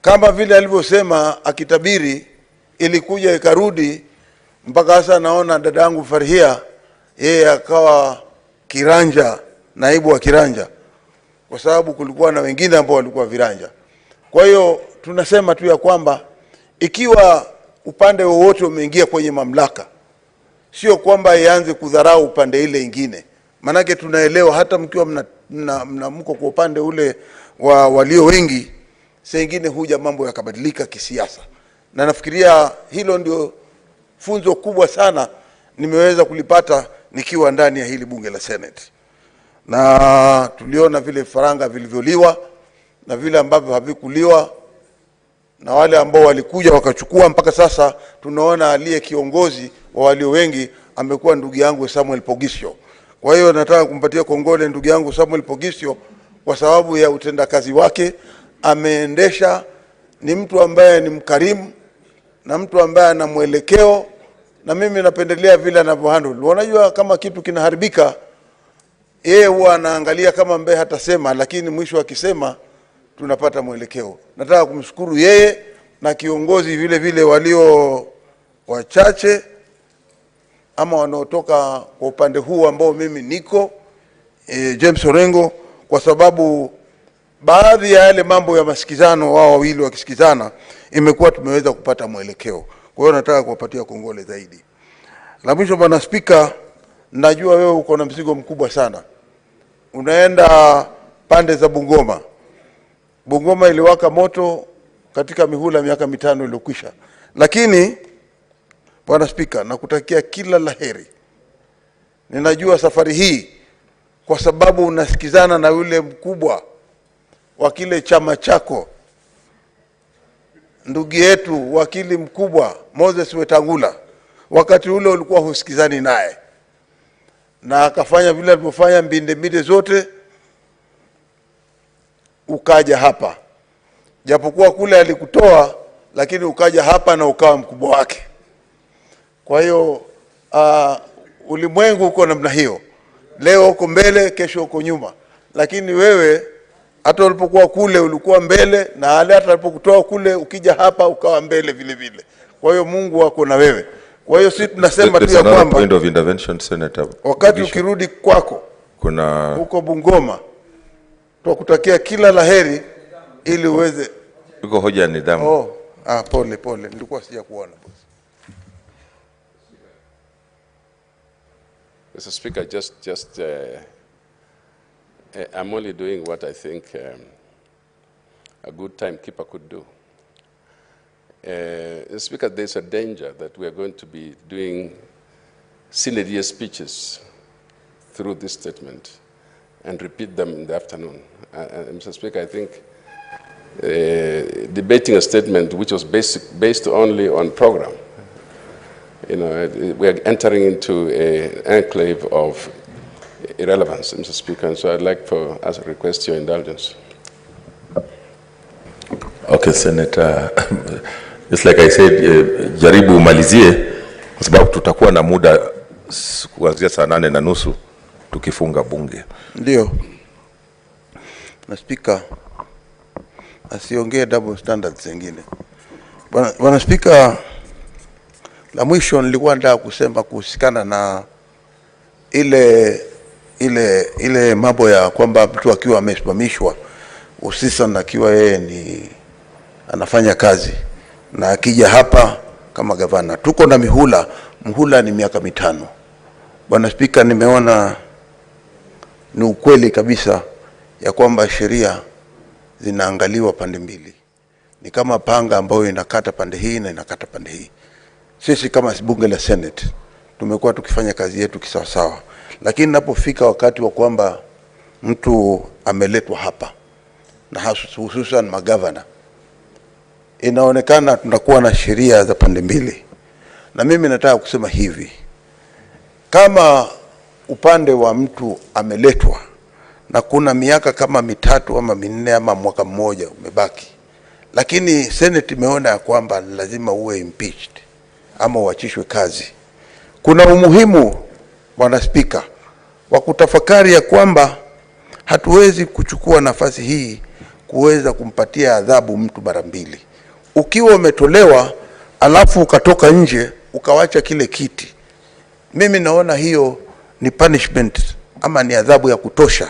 kama vile alivyosema akitabiri, ilikuja ikarudi mpaka sasa. Naona dadangu Farhia yeye akawa kiranja, naibu wa kiranja, kwa sababu kulikuwa na wengine ambao walikuwa viranja. Kwa hiyo tunasema tu ya kwamba ikiwa upande wowote umeingia kwenye mamlaka, sio kwamba ianze kudharau upande ile ingine, manake tunaelewa hata mkiwa mko kwa upande ule wa walio wengi, saa nyingine huja mambo yakabadilika kisiasa, na nafikiria hilo ndio funzo kubwa sana nimeweza kulipata nikiwa ndani ya hili bunge la Senate. Na tuliona vile faranga vilivyoliwa na vile ambavyo havikuliwa, na wale ambao walikuja wakachukua. Mpaka sasa tunaona aliye kiongozi wa walio wengi amekuwa ndugu yangu Samuel Pogisio. Kwa hiyo nataka kumpatia kongole ndugu yangu Samuel Pogisio kwa sababu ya utendakazi wake. Ameendesha, ni mtu ambaye ni mkarimu na mtu ambaye ana mwelekeo, na mimi napendelea vile anavyohandle. Unajua kama kitu kinaharibika, yeye huwa anaangalia kama ambaye hatasema, lakini mwisho akisema tunapata mwelekeo. Nataka kumshukuru yeye na kiongozi vile vile walio wachache ama wanaotoka kwa upande huu ambao mimi niko James Orengo, kwa sababu baadhi ya yale mambo ya masikizano wao wawili wakisikizana imekuwa tumeweza kupata mwelekeo. Kwa hiyo nataka kuwapatia kongole zaidi. La mwisho Bwana Speaker, najua wewe uko na mzigo mkubwa sana. Unaenda pande za Bungoma. Bungoma iliwaka moto katika mihula miaka 5 iliyokwisha. Lakini Bwana Speaker, nakutakia kila laheri. Ninajua safari hii kwa sababu unasikizana na yule mkubwa wa kile chama chako, ndugu yetu wakili mkubwa Moses Wetangula. Wakati ule ulikuwa husikizani naye, na akafanya vile alivyofanya mbinde zote, ukaja hapa. Japokuwa kule alikutoa, lakini ukaja hapa na ukawa mkubwa wake. Kwa hiyo ulimwengu uko namna hiyo. Leo uko mbele, kesho uko nyuma. Lakini wewe hata ulipokuwa kule ulikuwa mbele, na hata alipokutoa kule ukija hapa ukawa mbele vile vile. Kwa hiyo Mungu wako na wewe. Kwa hiyo sisi tunasema tu ya kwamba point of intervention, Senator, wakati ukirudi kwako kuna huko Bungoma, tukutakia kila laheri ili uweze. Uko hoja nidhamu. Pole nilikuwa sija kuona. Mr. Speaker, just I'm only doing what I think a good timekeeper could do. Speaker, there's a danger that we are going to be doing senior speeches through this statement and repeat them in the afternoon. Mr. Speaker, I think debating a statement which was based only on program, we are entering into an enclave of irrelevance, Mr. Speaker, and so I'd like to request your indulgence. Okay, Senator. Just like I said, jaribu umalizie kwa sababu tutakuwa na muda kuanzia saa 8:30 tukifunga bunge. Ndio. Na Speaker asiongee double standards zingine. Bwana Speaker, la mwisho nilikuwa nataka kusema kuhusikana na ile mambo ya kwamba mtu akiwa amesimamishwa hususan akiwa yeye ni anafanya kazi na akija hapa kama gavana. Tuko na muhula ni miaka 5. Bwana Speaker, nimeona ni ukweli kabisa ya kwamba sheria zinaangaliwa pande mbili. Ni kama panga ambayo inakata pande hii na inakata pande hii. Sisi kama bunge la Senate tumekuwa tukifanya kazi yetu kisawasawa. Lakini ninapofika wakati wa kwamba mtu ameletwa hapa na hususan magavana, inaonekana tunakuwa na sheria za pande mbili. Na mimi nataka kusema hivi, kama upande wa mtu ameletwa na kuna miaka kama 3 ama 4 ama mwaka mmoja umebaki, lakini Senate imeona ya kwamba lazima uwe impeached ama uachishwe kazi, kuna umuhimu, Bwana Speaker, wa kutafakari ya kwamba hatuwezi kuchukua nafasi hii kuweza kumpatia adhabu mtu mara mbili. Ukiwa umetolewa alafu ukatoka nje ukawacha kile kiti, mimi naona hiyo ni punishment ama ni adhabu ya kutosha.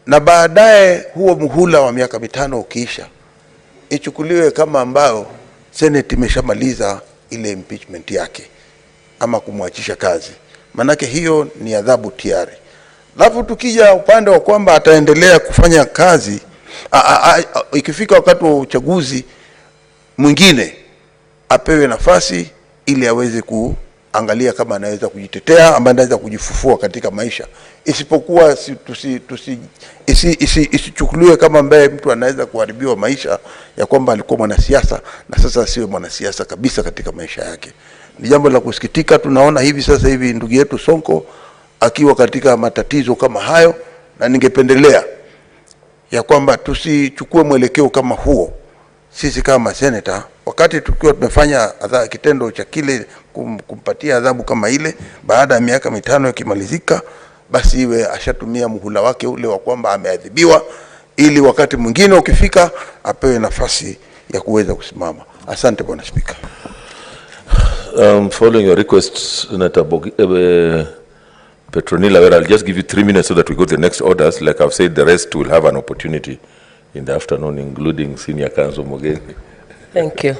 Na baadaye huo muhula wa miaka 5 ukiisha, ichukuliwe kama ambao Senate imeshamaliza ile impeachment yake ama kumwachisha kazi. Manake hiyo ni adhabu tayari. Alafu tukija upande wa kwamba ataendelea kufanya kazi, ikifika wakati wa uchaguzi mwingine apewe nafasi ili aweze kuangalia kama anaweza kujitetea ama anaweza kujifufua katika maisha. Isipokuwa isichukuliwe kama ambaye mtu anaweza kuharibiwa maisha ya kwamba alikuwa mwanasiasa na sasa asiwe mwanasiasa kabisa katika maisha yake. Ni jambo la kusikitika. Tunaona hivi sasa hivi ndugu yetu Sonko akiwa katika matatizo kama hayo, na ningependelea ya kwamba tusichukue mwelekeo kama huo. Sisi kama senator, wakati tukiwa tumefanya kitendo cha kile kumpatia adhabu kama ile, baada ya miaka 5 ikimalizika, basi iwe ashatumia muhula wake ule wa kwamba ameadhibiwa, ili wakati mwingine ukifika apewe nafasi ya kuweza kusimama. Asante Bwana Speaker. Following your request, Senator Petronila, where I'll just give you 3 minutes so that we go to the next orders. Like I've said, the rest will have an opportunity in the afternoon, including Senior Counsel Mogeni. Thank you.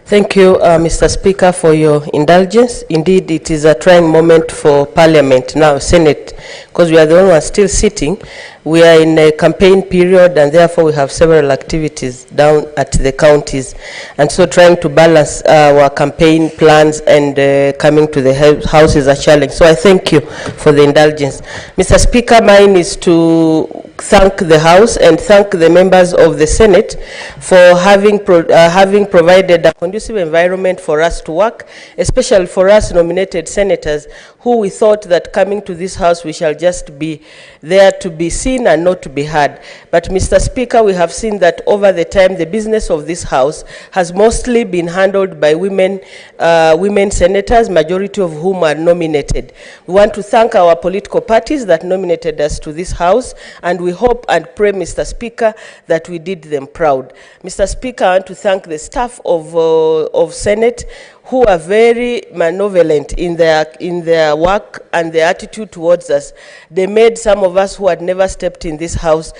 Thank you, Mr. Speaker, for your indulgence. Indeed, it is a trying moment for Parliament, now Senate, because we are the only ones still sitting. We are in a campaign period, and therefore we have several activities down at the counties. And so trying to balance our campaign plans and coming to the House is a challenge. So I thank you for the indulgence. Mr. Speaker, mine is to thank the House and thank the members of the Senate for having provided a conducive environment for us to work, especially for us nominated senators, who we thought that coming to this House we shall just be there to be seen and not to be heard. But Mr. Speaker, we have seen that over the time the business of this House has mostly been handled by women senators, majority of whom are nominated. We want to thank our political parties that nominated us to this House, and we hope and pray, Mr. Speaker, that we did them proud. Mr. Speaker, I want to thank the staff of Senate, who are very malevolent in their work and their attitude towards us. They made some of us who had never stepped in this house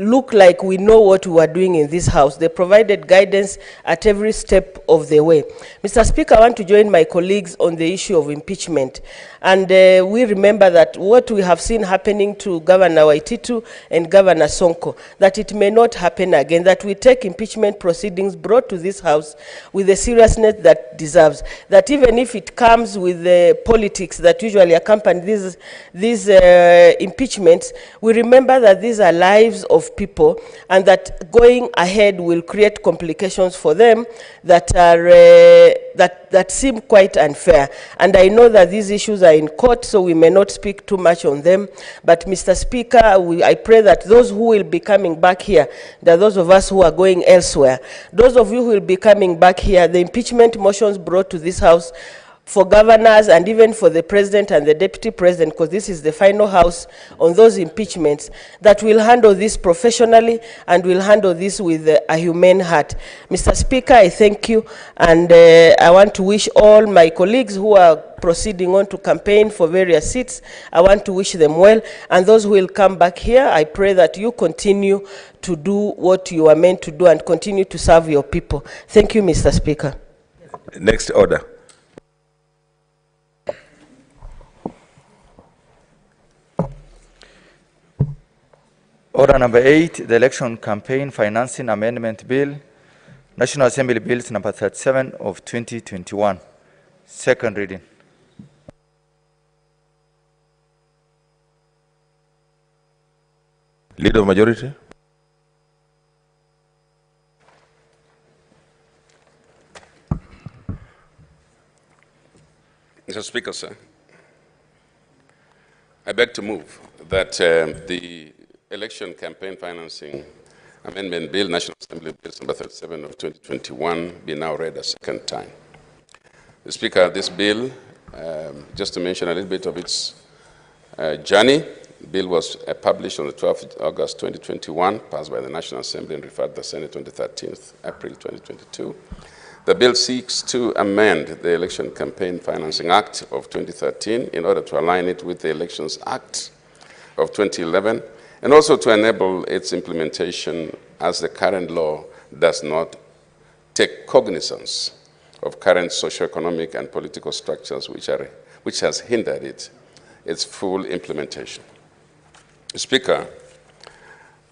look like we know what we were doing in this house. They provided guidance at every step of the way. Mr. Speaker, I want to join my colleagues on the issue of impeachment. And we remember that what we have seen happening to Governor Waititu and Governor Sonko, that it may not happen again, that we take impeachment proceedings brought to this house with the seriousness that deserves, that even if it comes with the politics that usually accompany these impeachments, we remember that these are lives of people, and that going ahead will create complications for them that are that seem quite unfair. And I know that these issues are in court, so we may not speak too much on them. But Mr. Speaker, I pray that those who will be coming back here, that those of us who are going elsewhere, those of you who will be coming back here, the impeachment motions brought to this house for governors and even for the president and the deputy president, because this is the final house on those impeachments, that will handle this professionally and will handle this with a humane heart. Mr. Speaker, I thank you, and I want to wish all my colleagues who are proceeding on to campaign for various seats, I want to wish them well, and those who will come back here, I pray that you continue to do what you are meant to do and continue to serve your people. Thank you, Mr. Speaker. Next order. Order number 8, the Election Campaign Financing Amendment Bill, National Assembly Bills number 37 of 2021. Second reading. Leader of Majority. Mr. Speaker, sir, I beg to move that the Election Campaign Financing Amendment Bill, National Assembly Bill number 37 of 2021, be now read a second time. The Speaker, this bill, just to mention a little bit of its journey, the bill was published on the 12th of August 2021, passed by the National Assembly and referred to the Senate on the 13th April 2022. The bill seeks to amend the Election Campaign Financing Act of 2013 in order to align it with the Elections Act of 2011, and also to enable its implementation, as the current law does not take cognizance of current socioeconomic and political structures which has hindered its full implementation. Speaker,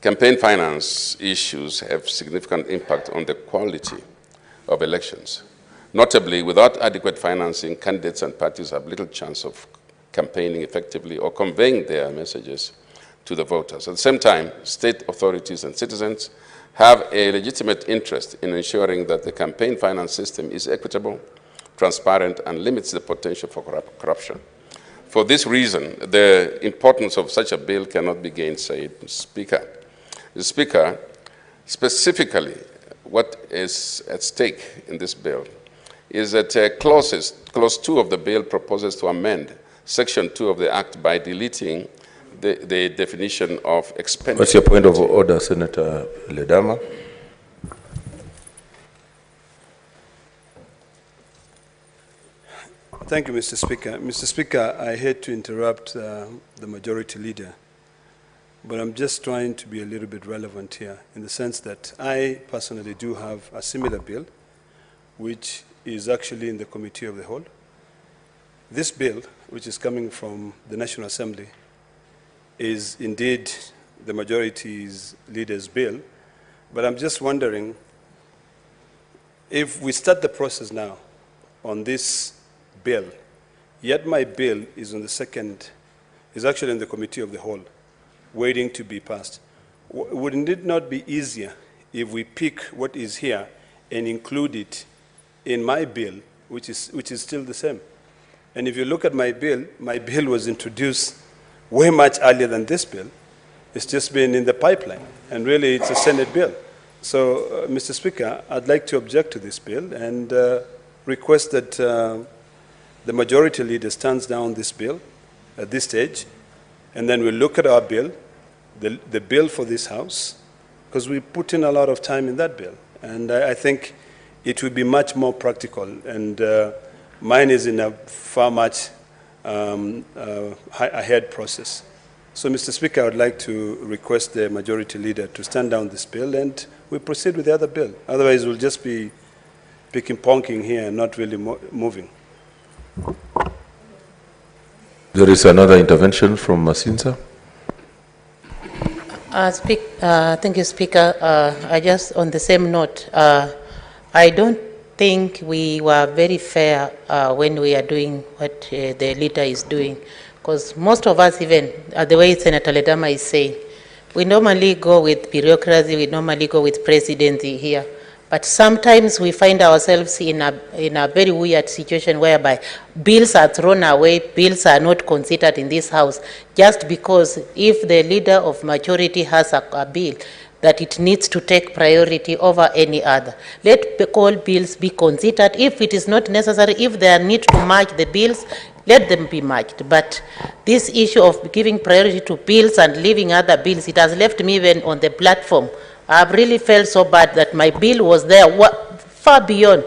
campaign finance issues have significant impact on the quality of elections. Notably, without adequate financing, candidates and parties have little chance of campaigning effectively or conveying their messages to the voters. At the same time, state authorities and citizens have a legitimate interest in ensuring that the campaign finance system is equitable, transparent, and limits the potential for corruption. For this reason, the importance of such a bill cannot be gainsaid, Speaker. The Speaker, specifically, what is at stake in this bill is that clause 2 of the bill proposes to amend Section 2 of the Act by deleting the definition of expenditure. What's your point of order, Senator Ledama? Thank you, Mr. Speaker. Mr. Speaker, I hate to interrupt the majority leader, but I'm just trying to be a little bit relevant here in the sense that I personally do have a similar bill, which is actually in the Committee of the Whole. This bill, which is coming from the National Assembly, is indeed the majority's leader's bill, but I'm just wondering if we start the process now on this bill, yet my bill is on the second, is actually in the Committee of the Whole, waiting to be passed. Wouldn't it not be easier if we pick what is here and include it in my bill, which is still the same? And if you look at my bill was introduced way much earlier than this bill. It's just been in the pipeline, and really it's a Senate bill. So, Mr. Speaker, I'd like to object to this bill and request that the majority leader stands down this bill at this stage, and then we'll look at our bill, the bill for this House, because we put in a lot of time in that bill. And I think it will be much more practical, and mine is in a far much ahead process. So, Mr. Speaker, I would like to request the majority leader to stand down this bill and we proceed with the other bill. Otherwise, we'll just be picking-ponking here and not really moving. There is another intervention from Masinza. Thank you, Speaker. I just, on the same note, I don't think we were very fair when we are doing what the leader is doing, because most of us, even the way Senator Ledama is saying, we normally go with bureaucracy, we normally go with presidency here. But sometimes we find ourselves in a very weird situation whereby bills are thrown away, bills are not considered in this House, just because if the leader of majority has a bill, that it needs to take priority over any other. Let all bills be considered. If it is not necessary, if there need to merge the bills, let them be merged. But this issue of giving priority to bills and leaving other bills, it has left me even on the platform. I've really felt so bad that my bill was there far beyond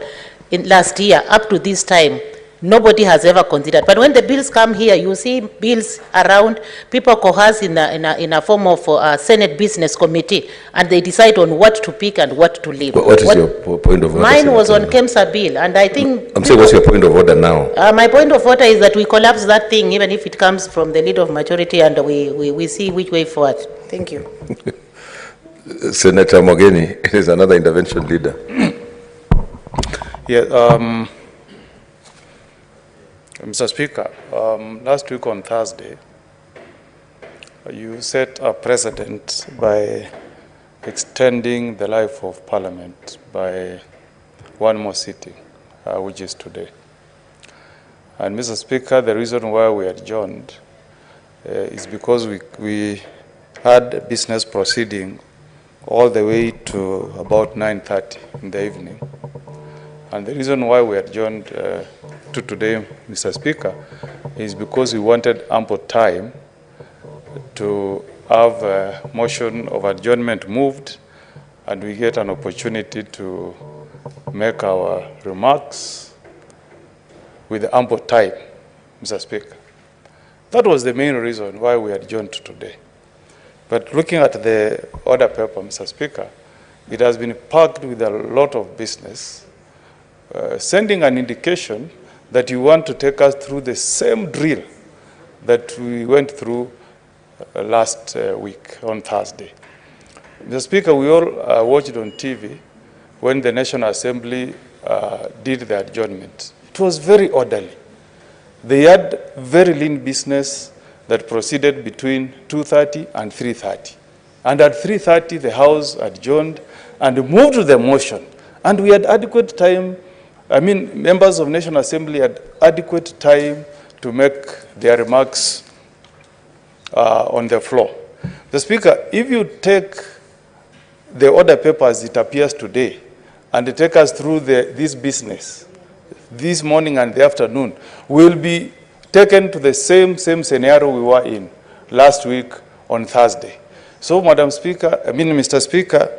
in last year up to this time. Nobody has ever considered. But when the bills come here, you see bills around, people coerce in a form of a Senate Business Committee, and they decide on what to pick and what to leave. What is your point of order? Mine was on KEMSA bill, and I think... I'm saying, what's your point of order now? My point of order is that we collapse that thing, even if it comes from the leader of majority, and we see which way forward. Thank you. Senator Mogeni is another intervention leader. Yeah, Mr. Speaker, last week on Thursday, you set a precedent by extending the life of Parliament by one more sitting, which is today. And Mr. Speaker, the reason why we adjourned is because we had a business proceeding all the way to about 9:30 in the evening. And the reason why we adjourned to today, Mr. Speaker, is because we wanted ample time to have a motion of adjournment moved and we get an opportunity to make our remarks with ample time, Mr. Speaker. That was the main reason why we adjourned today. But looking at the order paper, Mr. Speaker, it has been packed with a lot of business, sending an indication that you want to take us through the same drill that we went through last week on Thursday. Mr. Speaker, we all watched on TV when the National Assembly did the adjournment. It was very orderly. They had very lean business that proceeded between 2:30 and 3:30. And at 3:30, the House adjourned and moved to the motion. And we had adequate time. Members of National Assembly had adequate time to make their remarks on the floor. The Speaker, if you take the order paper as it appears today and take us through this business, this morning and the afternoon, we'll be taken to the same scenario we were in last week on Thursday. So, Mr. Speaker,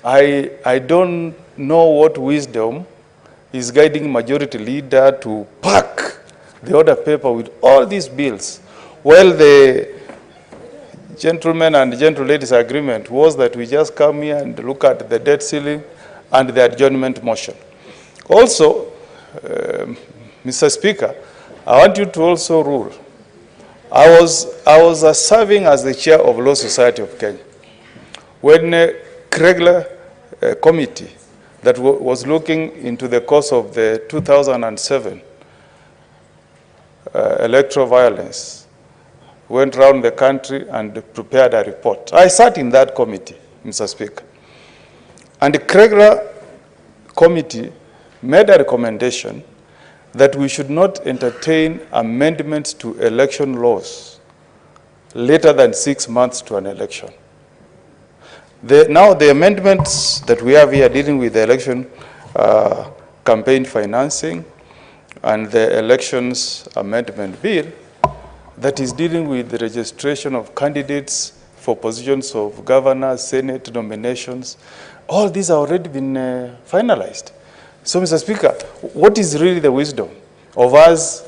I don't know what wisdom is guiding majority leader to pack the order paper with all these bills, while the gentlemen and gentleladies agreement was that we just come here and look at the debt ceiling and the adjournment motion. Also, Mr. Speaker, I want you to also rule. I was serving as the chair of Law Society of Kenya when a regular committee that was looking into the cause of the 2007 electoral violence went around the country and prepared a report. I sat in that committee, Mr. Speaker. And the regular committee made a recommendation that we should not entertain amendments to election laws later than 6 months to an election. Now the amendments that we have here dealing with the election campaign financing and the elections amendment bill that is dealing with the registration of candidates for positions of governor, senate nominations, all these have already been finalized. So, Mr. Speaker, what is really the wisdom of us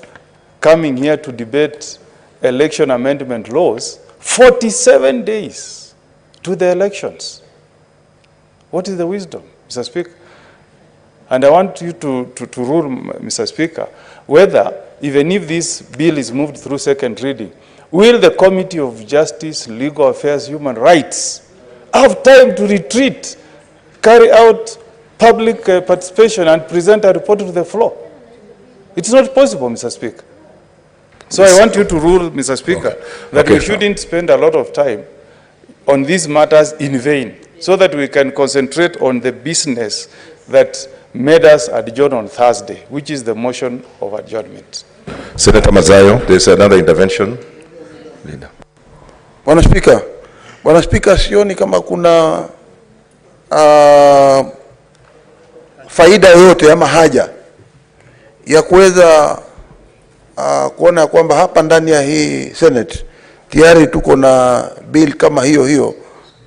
coming here to debate election amendment laws 47 days to the elections? What is the wisdom, Mr. Speaker? And I want you to rule, Mr. Speaker, whether, even if this bill is moved through second reading, will the Committee of Justice, Legal Affairs, Human Rights have time to retreat, carry out public participation, and present a report to the floor? It's not possible, Mr. Speaker. So I want you to rule, Mr. Speaker, that we shouldn't spend a lot of time on these matters in vain, so that we can concentrate on the business that made us adjourn on Thursday, which is the motion of adjournment. Senator Mazayo, there's another intervention. Leader. Bwana Speaker, sioni kama kuna faida yoyote ama haja ya kuweza kuona kwamba hapa ndani ya hii Senate tayari tuko na bill kama hiyo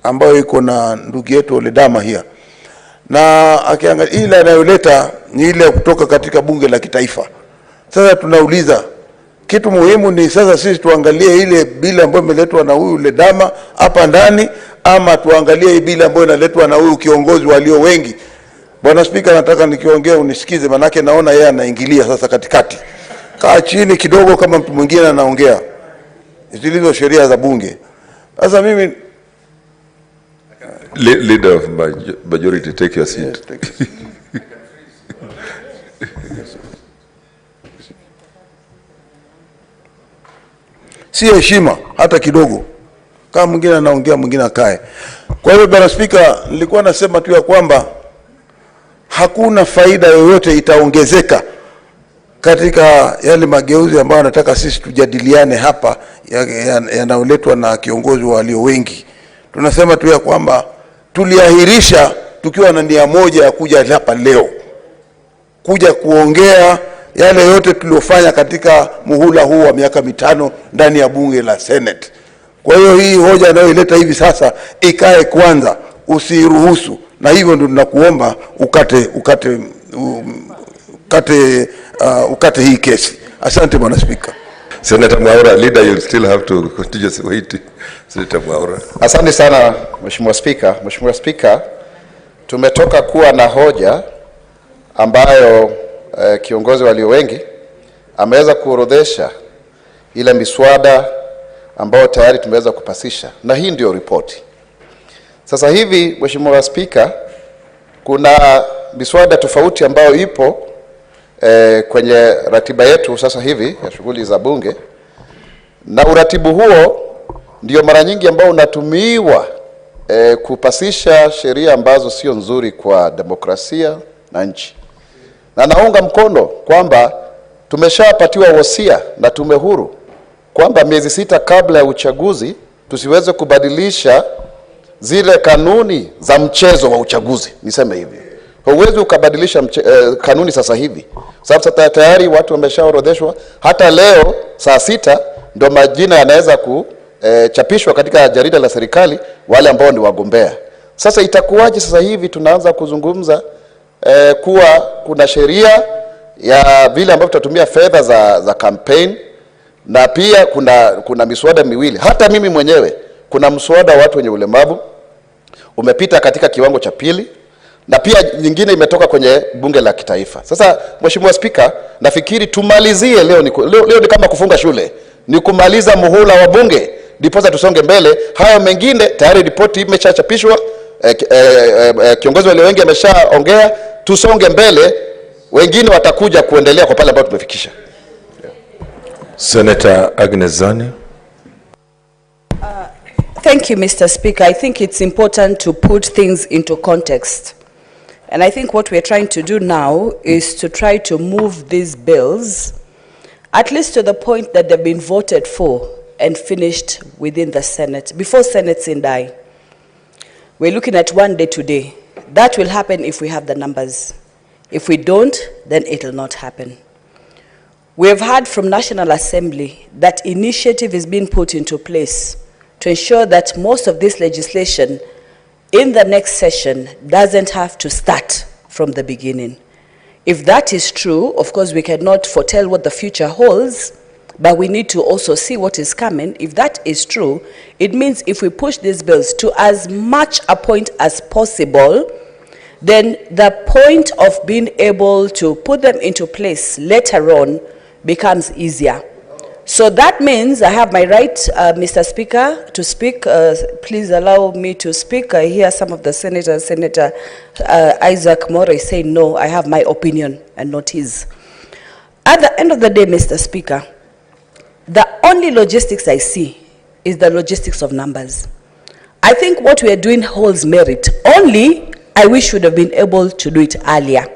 ambayo iko na ndugu yetu Ledama hia, na akiangalia ile anayoleta ni ile kutoka katika bunge la kitaifa. Sasa tunauliza kitu muhimu ni sasa sisi tuangalie ile bill ambayo imeletwa na huyu Ledama hapa ndani, ama tuangalie hii bill ambayo inaletwa na huyu kiongozi walio wengi. Bwana Speaker, nataka nikiongea unisikize, manake naona yeye anaingilia sasa katikati. Kaa chini kidogo kama mtu mwingine anaongea. Zilizo sheria za bunge. Sasa mimi Leader of majority, take your seat. Yes, take your seat. Si heshima hata kidogo. Kama mwingine anaongea mwingine akae. Kwa hiyo Bwana Speaker, nilikuwa nasema tu ya kwamba hakuna faida yoyote itaongezeka katika yale mageuzi ambayo nataka sisi tujadiliane hapa yanayoletwa na kiongozi walio wengi. Tunasema tu ya kwamba tuliahirisha tukiwa na nia moja ya kuja hapa leo, kuja kuongea yale yote tuliofanya katika muhula huu wa miaka 5 ndani ya bunge la Senate. Kwa hiyo hii hoja anayoileta hivi sasa ikae kwanza, usiruhusu, na hivyo ndio tunakuomba ukate hii kesi. Asante Bwana Speaker. Senator Mwaura, leader, you'll still have to continue waiting. Senator Mwaura. Asante sana Mheshimiwa Speaker. Mheshimiwa Speaker, tumetoka kuwa na hoja ambayo kiongozi walio wengi ameweza kuorodhesha ile miswada ambayo tayari tumeweza kupasisha, na hii ndio ripoti. Sasa hivi Mheshimiwa Speaker, kuna miswada tofauti ambayo ipo kwenye ratiba yetu sasa hivi ya shughuli za bunge, na uratibu huo ndio mara nyingi ambao unatumiwa kupasisha sheria ambazo sio nzuri kwa demokrasia na nchi. Na naunga mkono kwamba tumeshapatiwa wosia na tume huru kwamba miezi 6 kabla ya uchaguzi tusiweze kubadilisha zile kanuni za mchezo wa uchaguzi, niseme hivi. Huwezi ukabadilisha kanuni sasa hivi, sababu tayari watu wameshaorodheshwa. Hata leo saa 6 ndio majina yanaweza kuchapishwa katika jarida la serikali wale ambao ni wagombea. Sasa itakuwaje sasa hivi tunaanza kuzungumza kuwa kuna sheria ya vile ambavyo tutatumia fedha za campaign, na pia kuna miswada miwili. Hata mimi mwenyewe kuna mswada wa watu wenye ulemavu umepita katika kiwango cha pili, na pia nyingine imetoka kwenye bunge la kitaifa. Sasa Mheshimiwa Speaker, nafikiri tumalizie leo ni kama kufunga shule, ni kumaliza muhula wa bunge ndiposa tusonge mbele. Hayo mengine tayari ripoti imeshachapishwa, kiongozi wale wengi ameshaongea, tusonge mbele, wengine watakuja kuendelea kwa pale ambapo tumefikisha. Senator Agnes Zani. Thank you, Mr. Speaker. I think it's important to put things into context. And I think what we're trying to do now is to try to move these bills at least to the point that they've been voted for and finished within the Senate, before Senate's in die. We're looking at 1 day today. That will happen if we have the numbers. If we don't, then it will not happen. We have heard from National Assembly that initiative is being put into place to ensure that most of this legislation in the next session doesn't have to start from the beginning. If that is true, of course, we cannot foretell what the future holds, but we need to also see what is coming. If that is true, it means if we push these bills to as much a point as possible, then the point of being able to put them into place later on becomes easier. So that means I have my right, Mr. Speaker, to speak. Please allow me to speak. I hear some of the senators, Senator Isaac Mora is saying, no, I have my opinion and not his. At the end of the day, Mr. Speaker, the only logistics I see is the logistics of numbers. I think what we are doing holds merit. Only, I wish we would have been able to do it earlier.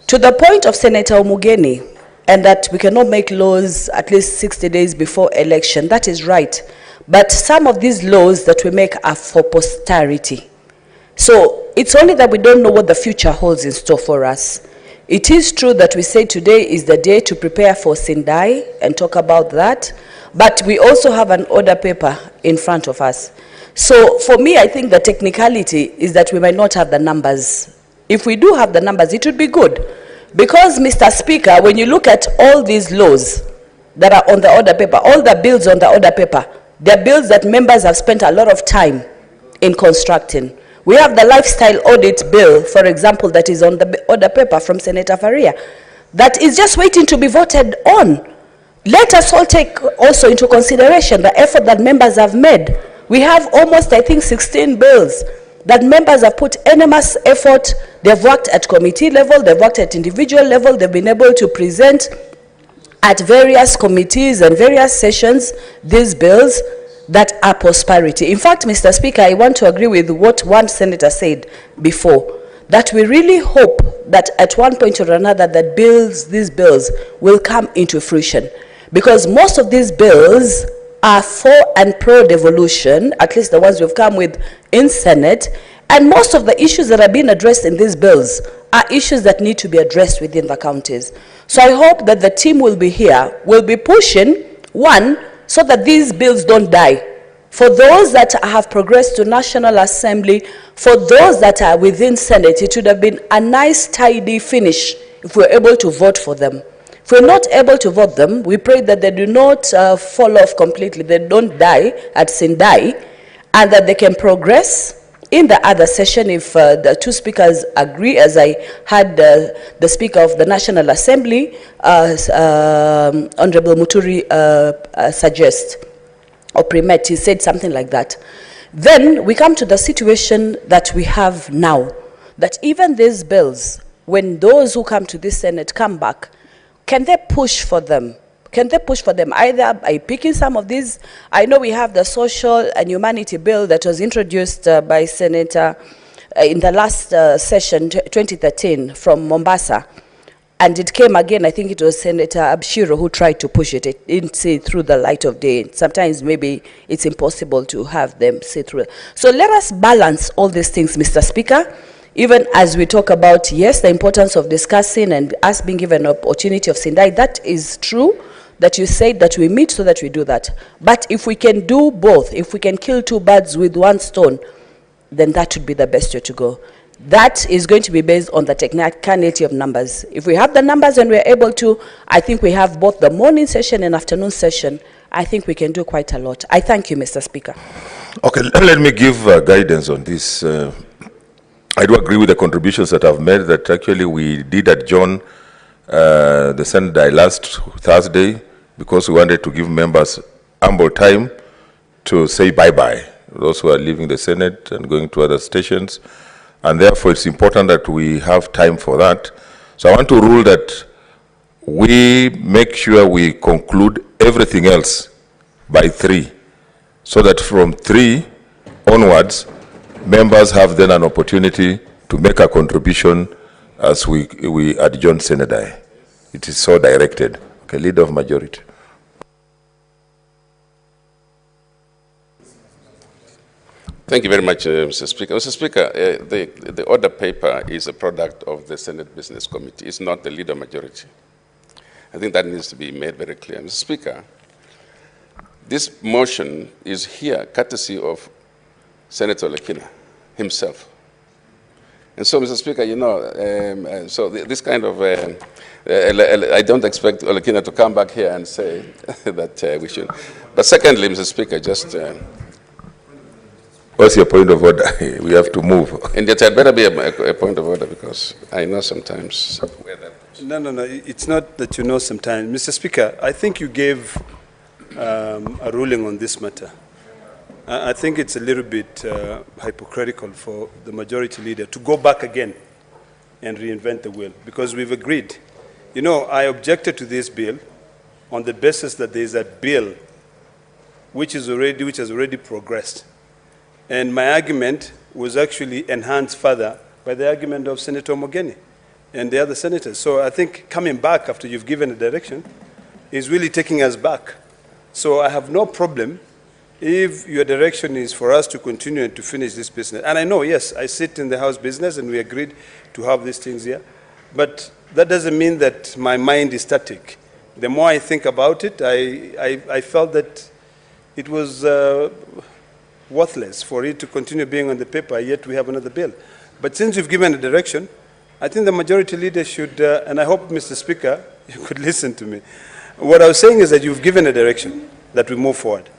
To the point of Senator Omugeni, and that we cannot make laws at least 60 days before election, that is right. But some of these laws that we make are for posterity. So it's only that we don't know what the future holds in store for us. It is true that we say today is the day to prepare for Sindai and talk about that, but we also have an order paper in front of us. So for me, I think the technicality is that we might not have the numbers. If we do have the numbers, it would be good. Because, Mr. Speaker, when you look at all these laws that are on the order paper, all the bills on the order paper, they're bills that members have spent a lot of time in constructing. We have the lifestyle audit bill, for example, that is on the order paper from Senator Faria, that is just waiting to be voted on. Let us all take also into consideration the effort that members have made. We have almost, I think, 16 bills that members have put enormous effort. They've worked at committee level, they've worked at individual level, they've been able to present at various committees and various sessions these bills that are prosperity. In fact, Mr. Speaker, I want to agree with what one senator said before, that we really hope that at one point or another that these bills will come into fruition. Because most of these bills are for and pro devolution, at least the ones we've come with in Senate, and most of the issues that are being addressed in these bills are issues that need to be addressed within the counties. So I hope that the team will be here, will be pushing, one, so that these bills don't die. For those that have progressed to National Assembly, for those that are within Senate, it would have been a nice, tidy finish if we're able to vote for them. If we're not able to vote them, we pray that they do not fall off completely, they don't die at Sindai, and that they can progress in the other session if the two speakers agree, as I had the Speaker of the National Assembly, Honorable Muturi, suggest, or Primet, he said something like that. Then we come to the situation that we have now, that even these bills, when those who come to this Senate come back, can they push for them? Can they push for them either by picking some of these? I know we have the social and humanity bill that was introduced by Senator in the last session, 2013, from Mombasa. And it came again, I think it was Senator Abshiro who tried to push it. It didn't see through the light of day. Sometimes maybe it's impossible to have them see through. So let us balance all these things, Mr. Speaker. Even as we talk about, yes, the importance of discussing and us being given an opportunity of Sindai, that is true, that you said that we meet so that we do that. But if we can do both, if we can kill two birds with one stone, then that would be the best way to go. That is going to be based on the technicality of numbers. If we have the numbers and we're able to, I think we have both the morning session and afternoon session, I think we can do quite a lot. I thank you, Mr. Speaker. Okay, let me give guidance on this. I do agree with the contributions that I've made, that actually we did adjourn the Senate last Thursday because we wanted to give members ample time to say bye-bye, those who are leaving the Senate and going to other stations. And therefore, it's important that we have time for that. So I want to rule that we make sure we conclude everything else by 3, so that from 3 onwards, members have then an opportunity to make a contribution as we adjourn Senate. It is so directed. Okay, Leader of Majority. Thank you very much, Mr. Speaker. Mr. Speaker, the order paper is a product of the Senate Business Committee. It's not the leader majority. I think that needs to be made very clear. Mr. Speaker, this motion is here courtesy of Senator Lekina himself. And so, Mr. Speaker, you know, this kind of, I don't expect Olekina to come back here and say that we should. But secondly, Mr. Speaker, just... What's your point of order? We have to move. And yet it better be a point of order, because I know sometimes where that... No, it's not that you know sometimes. Mr. Speaker, I think you gave a ruling on this matter. I think it's a little bit hypocritical for the majority leader to go back again and reinvent the wheel, because we've agreed. You know, I objected to this bill on the basis that there is a bill which has already progressed. And my argument was actually enhanced further by the argument of Senator Mogeni and the other senators. So I think coming back after you've given a direction is really taking us back. So I have no problem if your direction is for us to continue and to finish this business. And I know, yes, I sit in the House business and we agreed to have these things here. But that doesn't mean that my mind is static. The more I think about it, I felt that it was worthless for it to continue being on the paper, yet we have another bill. But since you've given a direction, I think the majority leader should, and I hope, Mr. Speaker, you could listen to me. What I was saying is that you've given a direction that we move forward.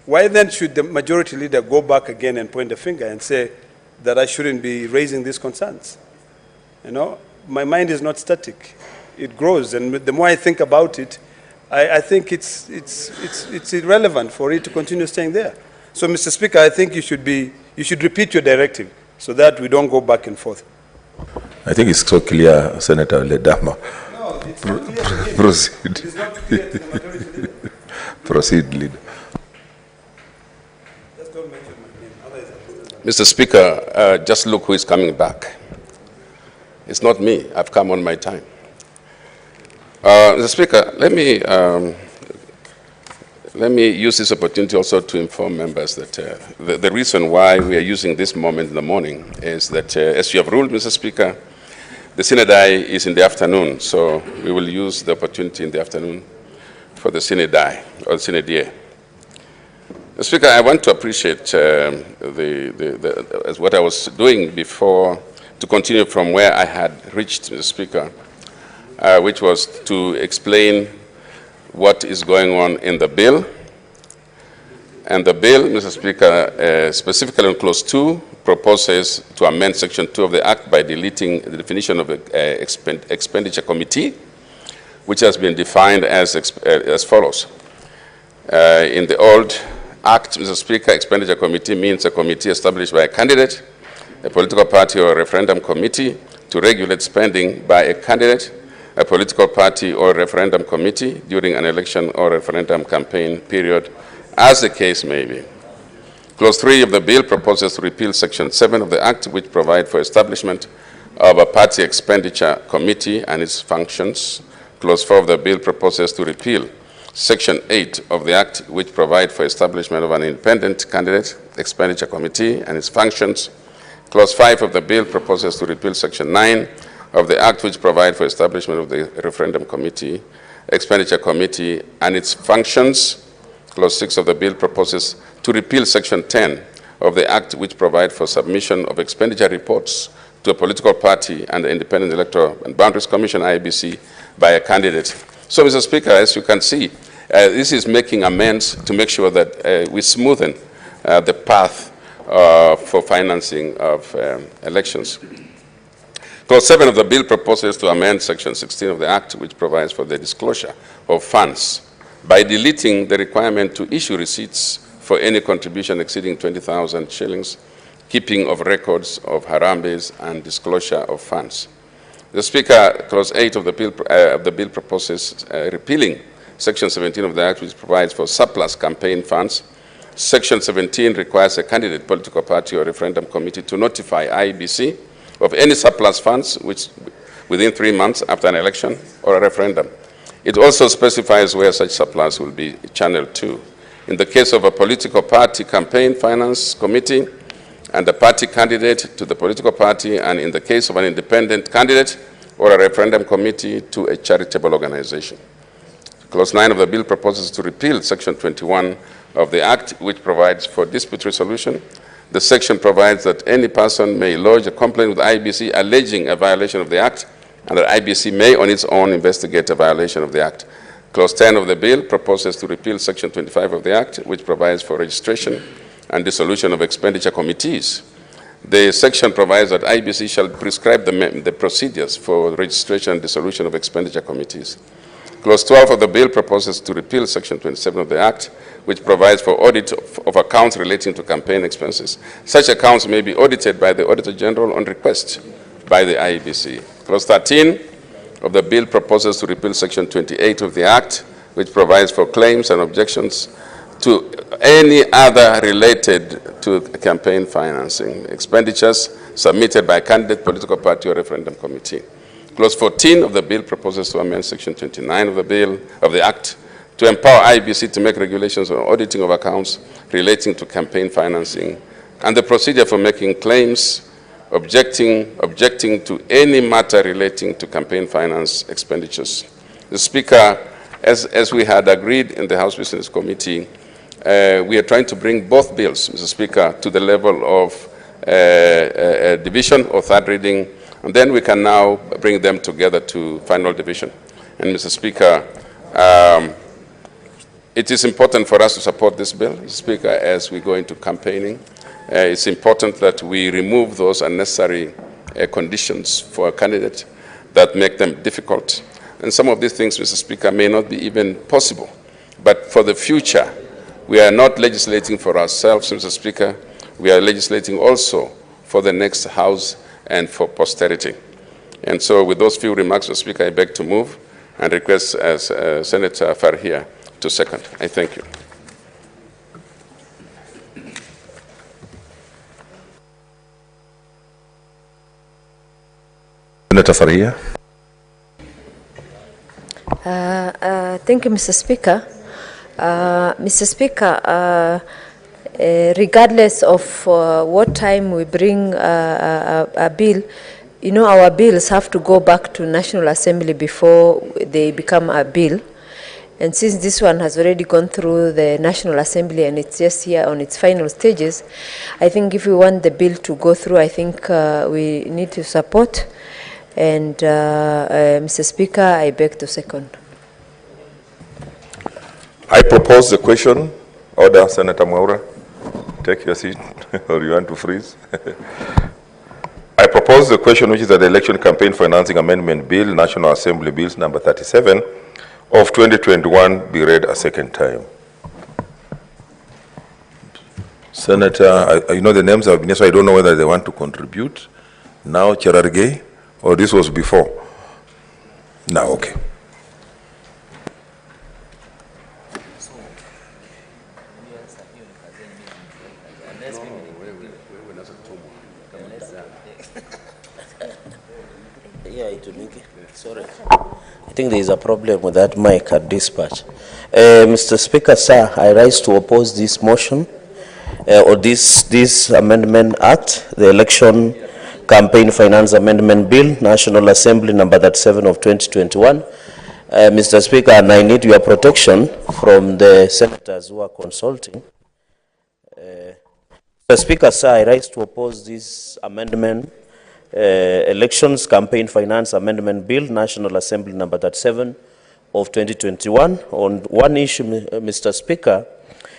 Why then should the majority leader go back again and point a finger and say that I shouldn't be raising these concerns? You know, my mind is not static. It grows, and the more I think about it, I think it's irrelevant for it to continue staying there. So, Mr. Speaker, I think you should repeat your directive so that we don't go back and forth. I think it's so clear, Senator Ledama. No, it's not clear to me. Proceed. It is not clear to the majority leader. Proceed, leader. Just don't mention my name. Mr. Speaker, just look who is coming back. It's not me. I've come on my time. Mr. Speaker, let me use this opportunity also to inform members that the reason why we are using this moment in the morning is that, as you have ruled, Mr. Speaker, the Synodai is in the afternoon, so we will use the opportunity in the afternoon for the Synodai, or Synodie. Mr. Speaker, I want to appreciate what I was doing before, to continue from where I had reached, Mr. Speaker, which was to explain what is going on in the bill. And the bill, Mr. Speaker, specifically on Clause 2, proposes to amend Section 2 of the Act by deleting the definition of expenditure committee, which has been defined as follows. In the old Act, Mr. Speaker, expenditure committee means a committee established by a candidate, a political party or a referendum committee to regulate spending by a candidate, a political party or referendum committee during an election or referendum campaign period, as the case may be. Clause 3 of the bill proposes to repeal Section 7 of the Act, which provides for establishment of a party expenditure committee and its functions. Clause 4 of the bill proposes to repeal Section 8 of the Act, which provides for establishment of an independent candidate expenditure committee and its functions. Clause 5 of the bill proposes to repeal Section 9 of the Act, which provides for establishment of the referendum committee, expenditure committee, and its functions. Clause 6 of the bill proposes to repeal Section 10 of the Act, which provides for submission of expenditure reports to a political party and the Independent Electoral and Boundaries Commission, IEBC, by a candidate. So, Mr. Speaker, as you can see, this is making amends to make sure that we smoothen the path for financing of elections. Clause 7 of the bill proposes to amend Section 16 of the Act, which provides for the disclosure of funds by deleting the requirement to issue receipts for any contribution exceeding 20,000 shillings, keeping of records of harambes, and disclosure of funds. The Speaker, Clause 8 of the bill proposes repealing Section 17 of the Act, which provides for surplus campaign funds. Section 17 requires a candidate, political party, or referendum committee to notify IEBC of any surplus funds within 3 months after an election or a referendum. It also specifies where such surplus will be channeled to. In the case of a political party campaign finance committee and a party candidate, to the political party, and in the case of an independent candidate or a referendum committee, to a charitable organization. Clause 9 of the bill proposes to repeal Section 21 of the Act, which provides for dispute resolution. The section provides that any person may lodge a complaint with IEBC alleging a violation of the Act, and that IEBC may on its own investigate a violation of the Act. Clause 10 of the bill proposes to repeal Section 25 of the Act, which provides for registration and dissolution of expenditure committees. The section provides that IEBC shall prescribe the procedures for registration and dissolution of expenditure committees. Clause 12 of the bill proposes to repeal Section 27 of the Act, which provides for audit of accounts relating to campaign expenses. Such accounts may be audited by the Auditor General on request by the IEBC. Clause 13 of the bill proposes to repeal Section 28 of the Act, which provides for claims and objections to any other related to campaign financing expenditures submitted by a candidate, political party, or referendum committee. Clause 14 of the bill proposes to amend Section 29 of the Act to empower IEBC to make regulations on auditing of accounts relating to campaign financing and the procedure for making claims, objecting to any matter relating to campaign finance expenditures. The Speaker, as we had agreed in the House Business Committee, we are trying to bring both bills, Mr. Speaker, to the level of division or third reading, and then we can now bring them together to final division. And Mr. Speaker, it is important for us to support this bill, Mr. Speaker, as we go into campaigning. It's important that we remove those unnecessary conditions for a candidate that make them difficult. And some of these things, Mr. Speaker, may not be even possible. But for the future, we are not legislating for ourselves, Mr. Speaker. We are legislating also for the next House and for posterity. And so with those few remarks, Mr. Speaker, I beg to move and request Senator Farhia to second. I thank you. Senator Farhia. Thank you, Mr. Speaker. Mr. Speaker, regardless of what time we bring a bill, you know, our bills have to go back to National Assembly before they become a bill. And since this one has already gone through the National Assembly and it's just here on its final stages, I think if we want the bill to go through, I think we need to support. And Mr. Speaker, I beg to second. I propose the question. Order, Senator Mwaura. Take your seat, or you want to freeze? I propose the question, which is that the Election Campaign Financing Amendment Bill, National Assembly Bills number 37 of 2021, be read a second time. Senator, you know the names have been, so I don't know whether they want to contribute. Now, Cherargei, or this was before? Now, okay. Sorry. I think there is a problem with that mic at dispatch. Mr. Speaker, sir, I rise to oppose this motion or this amendment act, the Election Campaign Finance Amendment Bill, National Assembly number 37 of 2021. Mr. Speaker, and I need your protection from the senators who are consulting. Mr. Speaker, sir, I rise to oppose this amendment, Elections Campaign Finance Amendment Bill, National Assembly number 37 of 2021. On one issue, Mr. Speaker,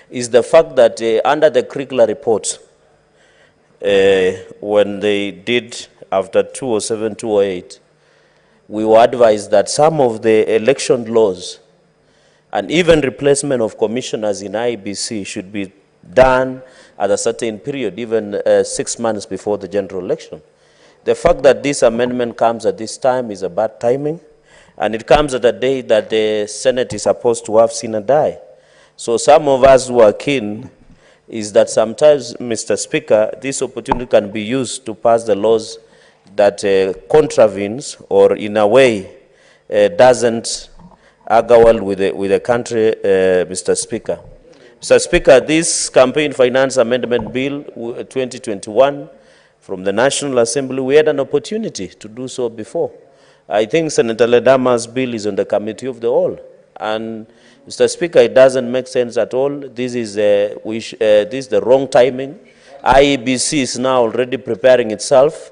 is the fact that under the Kriegler report, when they did after 2007, 2008, we were advised that some of the election laws and even replacement of commissioners in IEBC should be done at a certain period, even 6 months before the general election. The fact that this amendment comes at this time is a bad timing, and it comes at a day that the Senate is supposed to have seen a die. So some of us who are keen is that sometimes, Mr. Speaker, this opportunity can be used to pass the laws that contravenes or in a way doesn't argue well with the country, Mr. Speaker. Mr. Speaker, this Campaign Finance Amendment Bill 2021 from the National Assembly, we had an opportunity to do so before. I think Senator Ledama's bill is on the Committee of the Whole. And Mr. Speaker, it doesn't make sense at all. This is the wrong timing IEBC is now already preparing itself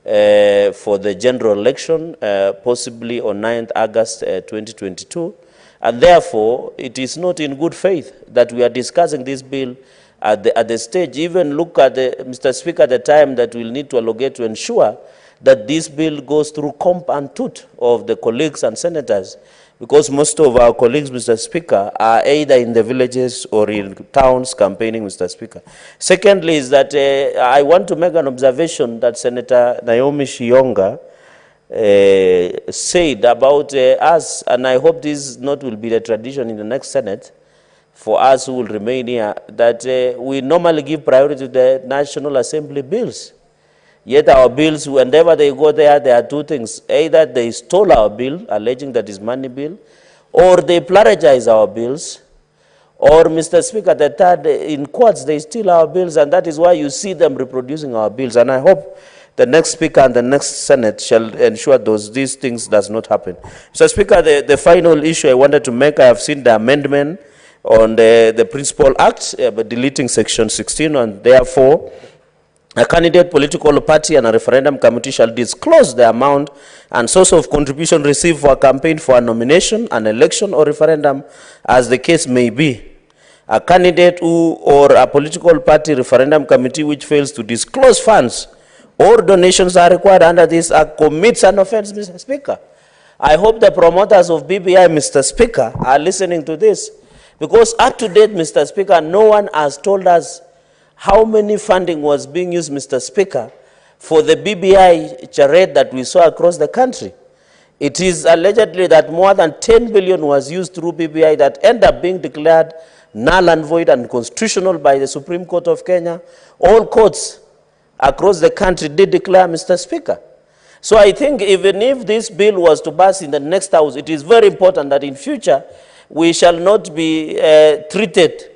for the general election, possibly on 9th August 2022. And therefore, it is not in good faith that we are discussing this bill at the stage. Even look at Mr. Speaker, the time that we'll need to allocate to ensure that this bill goes through comp and tooth of the colleagues and senators, because most of our colleagues, Mr. Speaker, are either in the villages or in towns campaigning, Mr. Speaker. Secondly is that I want to make an observation that Senator Naomi Shionga said about us, and I hope this not will be the tradition in the next Senate, for us who will remain here, that we normally give priority to the National Assembly bills. Yet our bills, whenever they go there, there are two things. Either they stole our bill, alleging that is money bill, or they plagiarize our bills, or, Mr. Speaker, the third, in quotes, they steal our bills, and that is why you see them reproducing our bills. And I hope the next Speaker and the next Senate shall ensure these things does not happen. Mr. Speaker, the final issue I wanted to make, I have seen the amendment on the Principal Act, but deleting Section 16, and therefore, a candidate, political party, and a referendum committee shall disclose the amount and source of contribution received for a campaign for a nomination, an election, or referendum, as the case may be. A candidate or a political party referendum committee which fails to disclose funds or donations are required under this act commits an offense, Mr. Speaker. I hope the promoters of BBI, Mr. Speaker, are listening to this, because up to date, Mr. Speaker, no one has told us how many funding was being used, Mr. Speaker, for the BBI charade that we saw across the country. It is allegedly that more than 10 billion was used through BBI that ended up being declared null and void and unconstitutional by the Supreme Court of Kenya. All courts across the country did declare, Mr. Speaker. So I think even if this bill was to pass in the next house, it is very important that in future we shall not be treated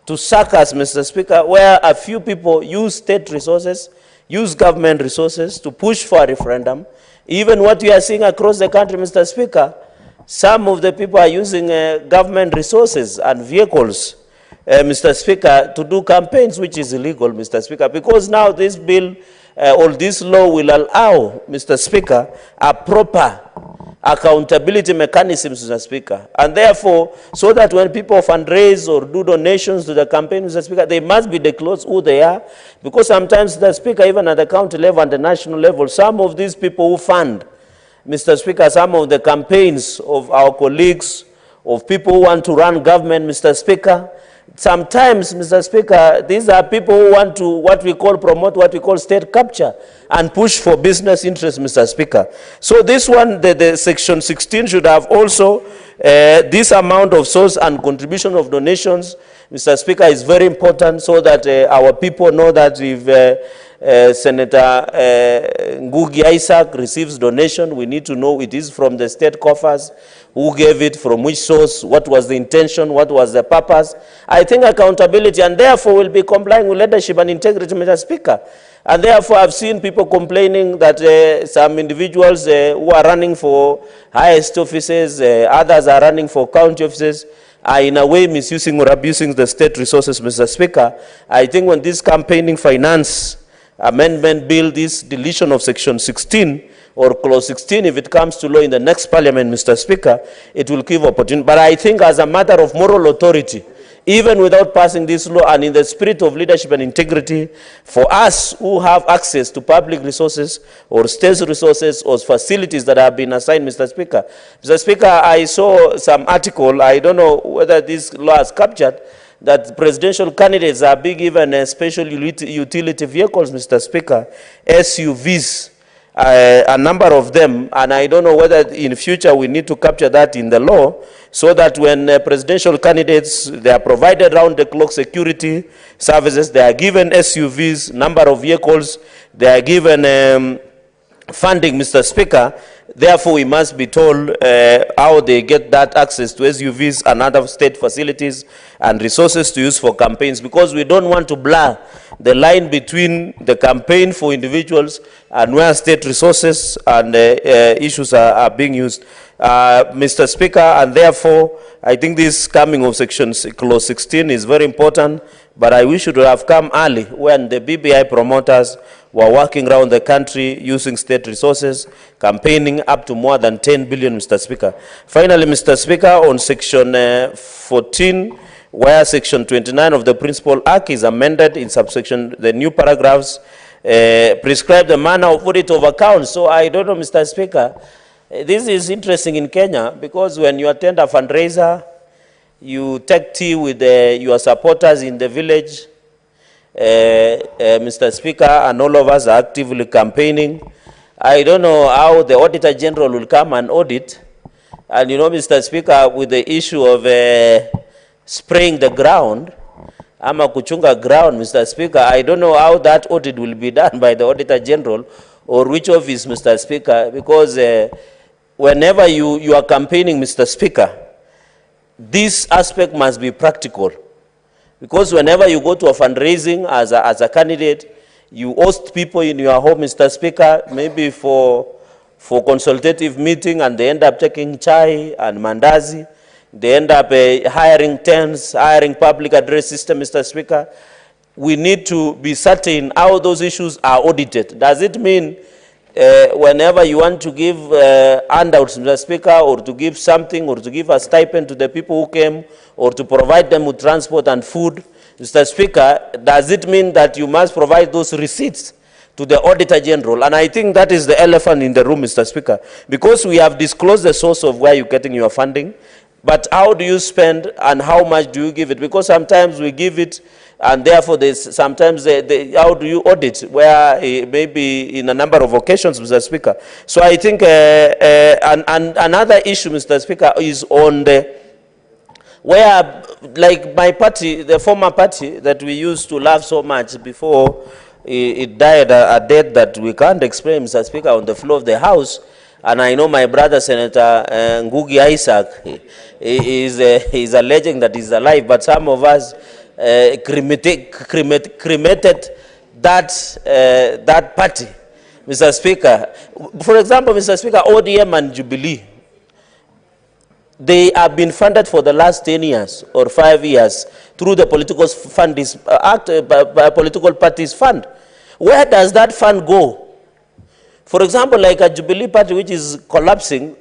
to suckers, Mr. Speaker, where a few people use state resources, use government resources to push for a referendum. Even what we are seeing across the country, Mr. Speaker, some of the people are using government resources and vehicles, Mr. Speaker, to do campaigns, which is illegal, Mr. Speaker, because now this bill or this law will allow, Mr. Speaker, a proper accountability mechanisms, Mr. Speaker. And therefore, so that when people fundraise or do donations to the campaign, Mr. Speaker, they must be disclosed who they are. Because sometimes, Mr. Speaker, even at the county level and the national level, some of these people who fund, Mr. Speaker, some of the campaigns of our colleagues, of people who want to run government, Mr. Speaker, sometimes, Mr. Speaker, these are people who want to promote what we call state capture and push for business interests, Mr. Speaker. So this one, the Section 16 should have also this amount of source and contribution of donations, Mr. Speaker, is very important so that our people know that if Senator Ngugi Isaac receives donation, we need to know it is from the state coffers, who gave it, from which source, what was the intention, what was the purpose. I think accountability, and therefore will be complying with leadership and integrity, Mr. Speaker. And therefore I've seen people complaining that some individuals who are running for highest offices, others are running for county offices, are in a way misusing or abusing the state resources, Mr. Speaker. I think when this campaigning finance amendment bill, this deletion of Section 16, or Clause 16, if it comes to law in the next Parliament, Mr. Speaker, it will give opportunity. But I think as a matter of moral authority, even without passing this law and in the spirit of leadership and integrity, for us who have access to public resources or state resources or facilities that have been assigned, Mr. Speaker. Mr. Speaker, I saw some article, I don't know whether this law has captured, that presidential candidates are being given special utility vehicles, Mr. Speaker, SUVs. A number of them, and I don't know whether in future we need to capture that in the law, so that when presidential candidates, they are provided round-the-clock security services, they are given SUVs, number of vehicles, they are given funding, Mr. Speaker. Therefore, we must be told how they get that access to SUVs and other state facilities and resources to use for campaigns, because we don't want to blur the line between the campaign for individuals and where state resources and issues are being used. Mr. Speaker, and therefore, I think this coming of Clause 16 is very important, but I wish it would have come early when the BBI promoters were working around the country using state resources, campaigning up to more than 10 billion, Mr. Speaker. Finally, Mr. Speaker, on section 14, where section 29 of the Principal Act is amended in subsection, the new paragraphs prescribe the manner of audit of accounts. So I don't know, Mr. Speaker, this is interesting in Kenya, because when you attend a fundraiser, you take tea with your supporters in the village, Mr. Speaker, and all of us are actively campaigning. I don't know how the Auditor General will come and audit. And you know, Mr. Speaker, with the issue of spraying the ground, ama kuchunga ground, Mr. Speaker, I don't know how that audit will be done by the Auditor General or which office, Mr. Speaker, because whenever you are campaigning, Mr. Speaker, this aspect must be practical. Because whenever you go to a fundraising as a candidate, you host people in your home, Mr. Speaker, maybe for consultative meeting, and they end up taking chai and mandazi. They end up hiring tents, hiring public address system, Mr. Speaker. We need to be certain how those issues are audited. Does it mean whenever you want to give handouts, Mr. Speaker, or to give something, or to give a stipend to the people who came, or to provide them with transport and food, Mr. Speaker, does it mean that you must provide those receipts to the Auditor General? And I think that is the elephant in the room, Mr. Speaker, because we have disclosed the source of where you're getting your funding, but how do you spend and how much do you give it? Because sometimes we give it, and therefore sometimes how do you audit, where maybe in a number of occasions, Mr. Speaker. So I think another issue, Mr. Speaker, is on where, like my party, the former party that we used to love so much before it died a death that we can't explain, Mr. Speaker, on the floor of the House. And I know my brother, Senator Ngugi Isaac, is a legend that is alive, but some of us cremated that party, Mr. Speaker. For example, Mr. Speaker, ODM and Jubilee, they have been funded for the last 10 years or 5 years through the political fund political parties fund. Where does that fund go? For example, like a Jubilee party which is collapsing,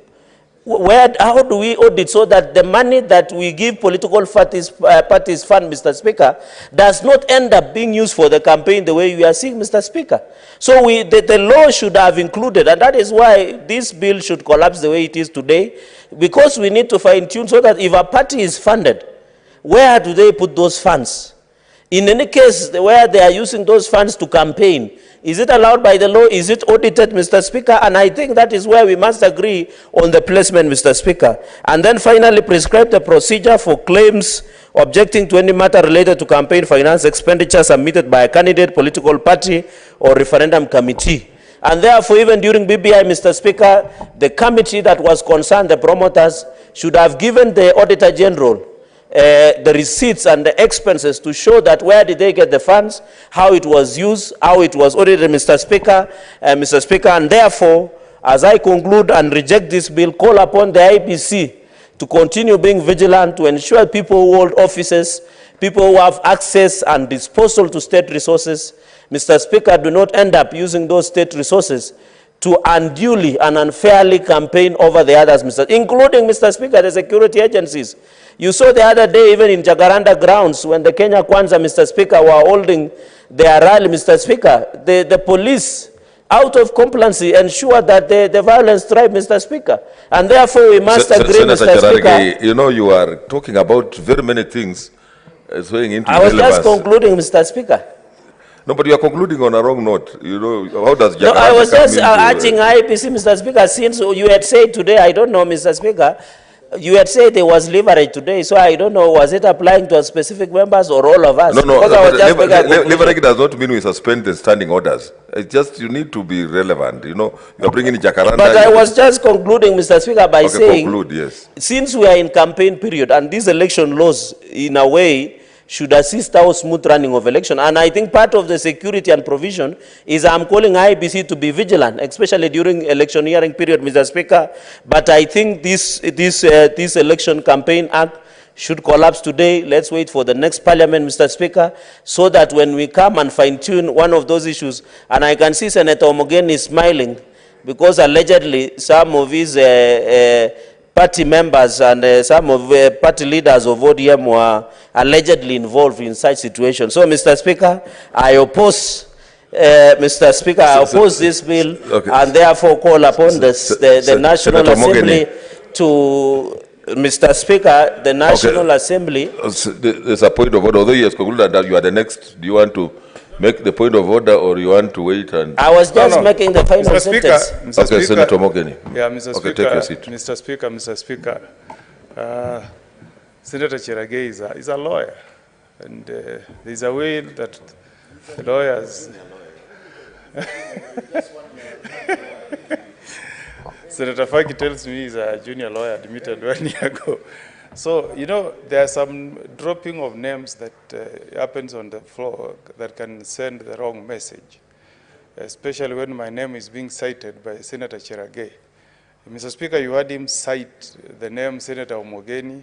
how do we audit so that the money that we give political parties fund, Mr. Speaker, does not end up being used for the campaign the way we are seeing, Mr. Speaker? So the law should have included, and that is why this bill should collapse the way it is today, because we need to fine-tune so that if a party is funded, where do they put those funds? In any case, where they are using those funds to campaign, is it allowed by the law? Is it audited, Mr. Speaker? And I think that is where we must agree on the placement, Mr. Speaker. And then finally prescribe the procedure for claims objecting to any matter related to campaign finance expenditure submitted by a candidate, political party, or referendum committee. And therefore, even during BBI, Mr. Speaker, the committee that was concerned, the promoters, should have given the Auditor General the receipts and the expenses to show that where did they get the funds, how it was used, how it was audited, Mr. Speaker. And therefore, as I conclude and reject this bill, call upon the IEBC to continue being vigilant to ensure people who hold offices, people who have access and disposal to state resources, Mr. Speaker, do not end up using those state resources to unduly and unfairly campaign over the others, including, Mr. Speaker, the security agencies. You saw the other day, even in Jacaranda grounds, when the Kenya Kwanza, Mr. Speaker, were holding their rally, Mr. Speaker, the police, out of compliancy, ensure that the violence thrive, Mr. Speaker. And therefore, we must agree, Senator Mr. Cherargei, Speaker. you know, you are talking about very many things going into I was relevance. just concluding, Mr. Speaker. No, but you are concluding on a wrong note. You know, how does Jacaranda No, I was come just into, urging IEBC, Mr. Speaker, since you had said today, I don't know, Mr. Speaker, you had said there was leverage today, so I don't know, was it applying to specific members or all of us? No, Because I was just leverage does not mean we suspend the standing orders. It's just you need to be relevant. You know, you are bringing Jacaranda. But I was just concluding, Mr. Speaker, by saying, conclude, yes. Since we are in campaign period and these election laws, in a way, should assist our smooth running of election. And I think part of the security and provision is I'm calling IEBC to be vigilant, especially during electioneering period, Mr. Speaker. But I think this election campaign act should collapse today. Let's wait for the next parliament, Mr. Speaker, so that when we come and fine-tune one of those issues, and I can see Senator Omogeni smiling, because allegedly some of his party members and some of party leaders of ODM were allegedly involved in such situations. So, Mr. Speaker, I oppose Mr. Speaker, I oppose this bill, and therefore call upon the National Assembly to, Mr. Speaker, the National Assembly. There's a point of order. Although he has concluded that you are the next, do you want to make the point of order, or you want to wait? And I was just making the final Mr. Speaker, sentence. Mr. Speaker, Senator Mogeni. Yeah, Mr. Okay, Speaker, take your seat. Mr. Speaker, Senator Cherargei is a lawyer, and there's a way that the lawyers. Senator Faki tells me he's a junior lawyer admitted 1 year ago. So, you know, there are some dropping of names that happens on the floor that can send the wrong message, especially when my name is being cited by Senator Cherargei. Mr. Speaker, you heard him cite the name Senator Omogeni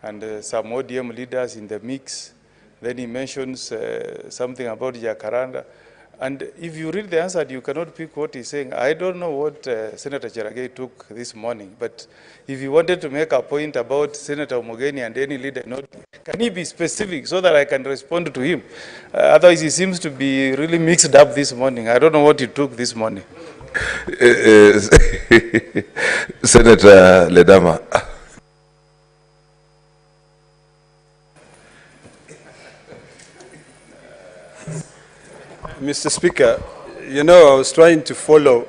and some ODM leaders in the mix. Then he mentions something about Jacaranda. And if you read the answer, you cannot pick what he's saying. I don't know what Senator Cherargei took this morning, but if he wanted to make a point about Senator Omogeni and any leader, can he be specific so that I can respond to him? Otherwise, he seems to be really mixed up this morning. I don't know what he took this morning. Senator Ledama. Mr. Speaker, you know, I was trying to follow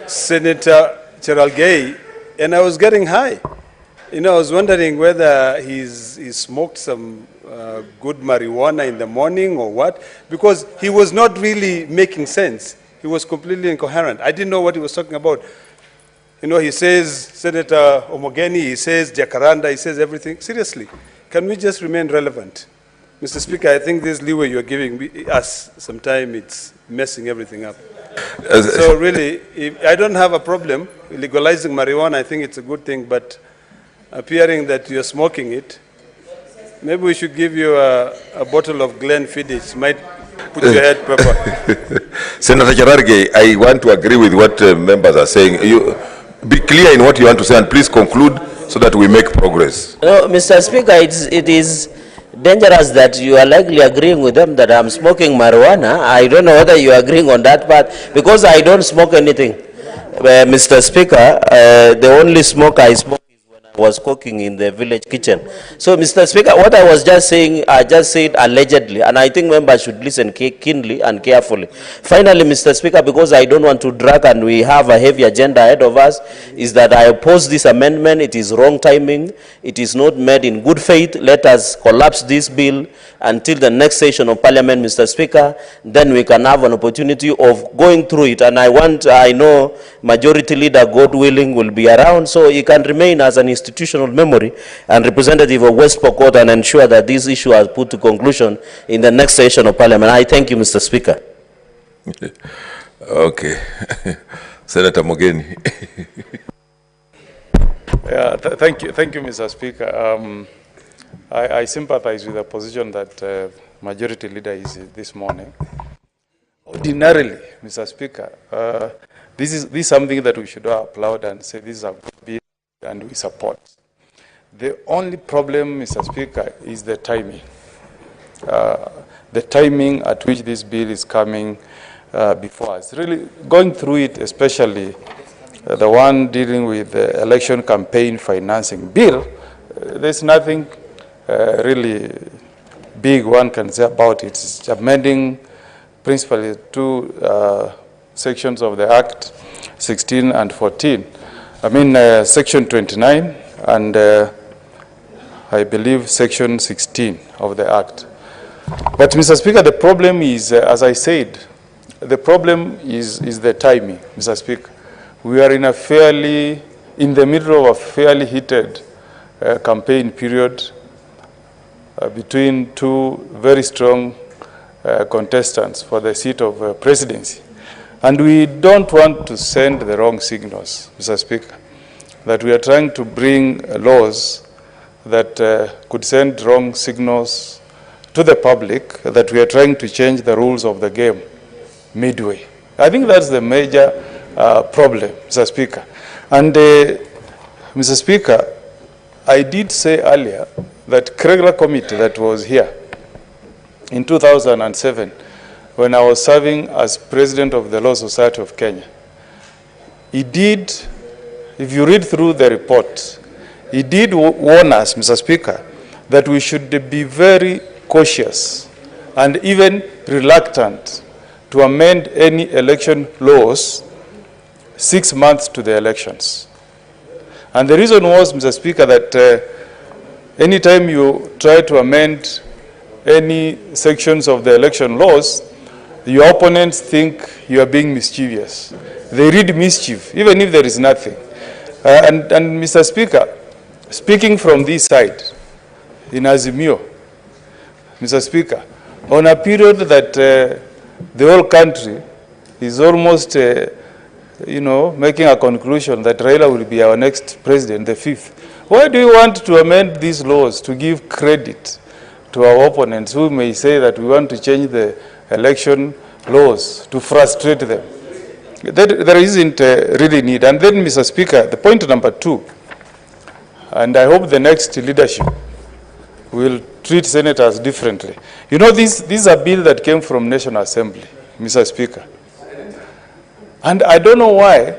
Senator Cherargei, and I was getting high. You know, I was wondering whether he smoked some good marijuana in the morning or what, because he was not really making sense. He was completely incoherent. I didn't know what he was talking about. You know, he says Senator Omogeni, he says Jacaranda, he says everything. Seriously, can we just remain relevant? Mr. Speaker, I think this leeway you're giving us, sometimes it's messing everything up. So really, I don't have a problem legalizing marijuana. I think it's a good thing, but appearing that you're smoking it, maybe we should give you a bottle of Glenfiddich. Might put your head pepper. Senator Cherargei, I want to agree with what members are saying. You be clear in what you want to say, and please conclude so that we make progress. No, Mr. Speaker, it is dangerous that you are likely agreeing with them that I'm smoking marijuana. I don't know whether you are agreeing on that part, because I don't smoke anything. Mr. Speaker, the only smoke I smoke is when I was cooking in the village kitchen. So, Mr. Speaker, what I was just saying, I just said allegedly, and I think members should listen keenly and carefully. Finally, Mr. Speaker, because I don't want to drag and we have a heavy agenda ahead of us, is that I oppose this amendment. It is wrong timing. It is not made in good faith. Let us collapse this bill until the next session of Parliament, Mr. Speaker. Then we can have an opportunity of going through it. And I know Majority Leader, God willing, will be around, so he can remain as an institutional memory and representative of West Pokot and ensure that this issue is put to conclusion in the next session of Parliament. I thank you, Mr. Speaker. Okay. Senator Mogeni. Yeah, thank you, Mr. Speaker. I sympathize with the position that Majority Leader is this morning. Ordinarily, Mr. Speaker, this is something that we should applaud and say this is a good bill and we support. The only problem, Mr. Speaker, is the timing. The timing at which this bill is coming before us. Really, going through it, especially the one dealing with the election campaign financing bill, there's nothing really big one can say about it. It's amending principally two sections of the Act, 16 and 14. I mean, Section 29 and I believe Section 16 of the Act. But, Mr. Speaker, the problem is, as I said, the problem is the timing, Mr. Speaker. We are in the middle of a fairly heated campaign period between two very strong contestants for the seat of presidency. And we don't want to send the wrong signals, Mr. Speaker, that we are trying to bring laws that could send wrong signals to the public that we are trying to change the rules of the game midway. I think that's the major problem, Mr. Speaker. And Mr. Speaker, I did say earlier that regular committee that was here in 2007, when I was serving as president of the Law Society of Kenya, he did, if you read through the report, he did warn us, Mr. Speaker, that we should be very cautious and even reluctant to amend any election laws 6 months to the elections. And the reason was, Mr. Speaker, that anytime you try to amend any sections of the election laws, your opponents think you are being mischievous. They read mischief, even if there is nothing. And Mr. Speaker, speaking from this side, in Azimio, Mr. Speaker, on a period that the whole country is almost making a conclusion that Raila will be our next president, the 5th. Why do you want to amend these laws to give credit to our opponents who may say that we want to change the election laws to frustrate them? There isn't really need. And then, Mr. Speaker, the point number 2, and I hope the next leadership will treat senators differently. You know, this is a bill that came from National Assembly, Mr. Speaker. And I don't know why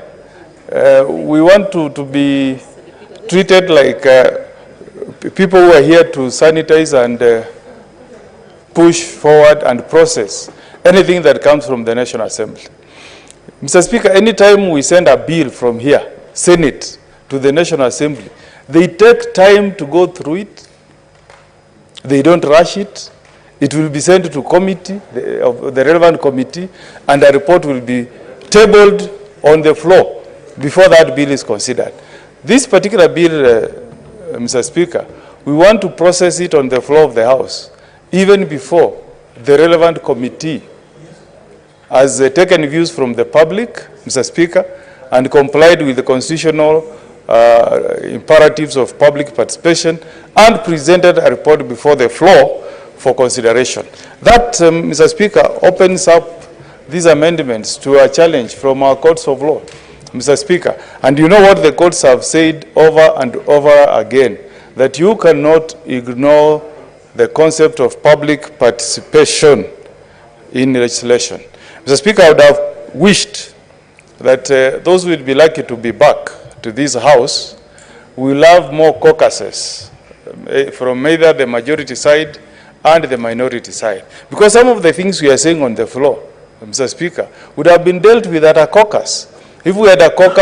we want to be treated like people who are here to sanitize and push forward and process anything that comes from the National Assembly. Mr. Speaker, anytime we send a bill from here, Senate, to the National Assembly, they take time to go through it. They don't rush it. It will be sent to committee, the relevant committee, and a report will be tabled on the floor before that bill is considered. This particular bill, Mr. Speaker, we want to process it on the floor of the House, even before the relevant committee has taken views from the public, Mr. Speaker, and complied with the constitutional imperatives of public participation, and presented a report before the floor for consideration. That, Mr. Speaker, opens up these amendments to a challenge from our courts of law, Mr. Speaker. And you know what the courts have said over and over again, that you cannot ignore the concept of public participation in legislation. Mr. Speaker, I would have wished that those who will be lucky to be back to this House will have more caucuses from either the majority side and the minority side. Because some of the things we are saying on the floor, Mr. Speaker, would have been dealt with at a caucus. If we had a caucus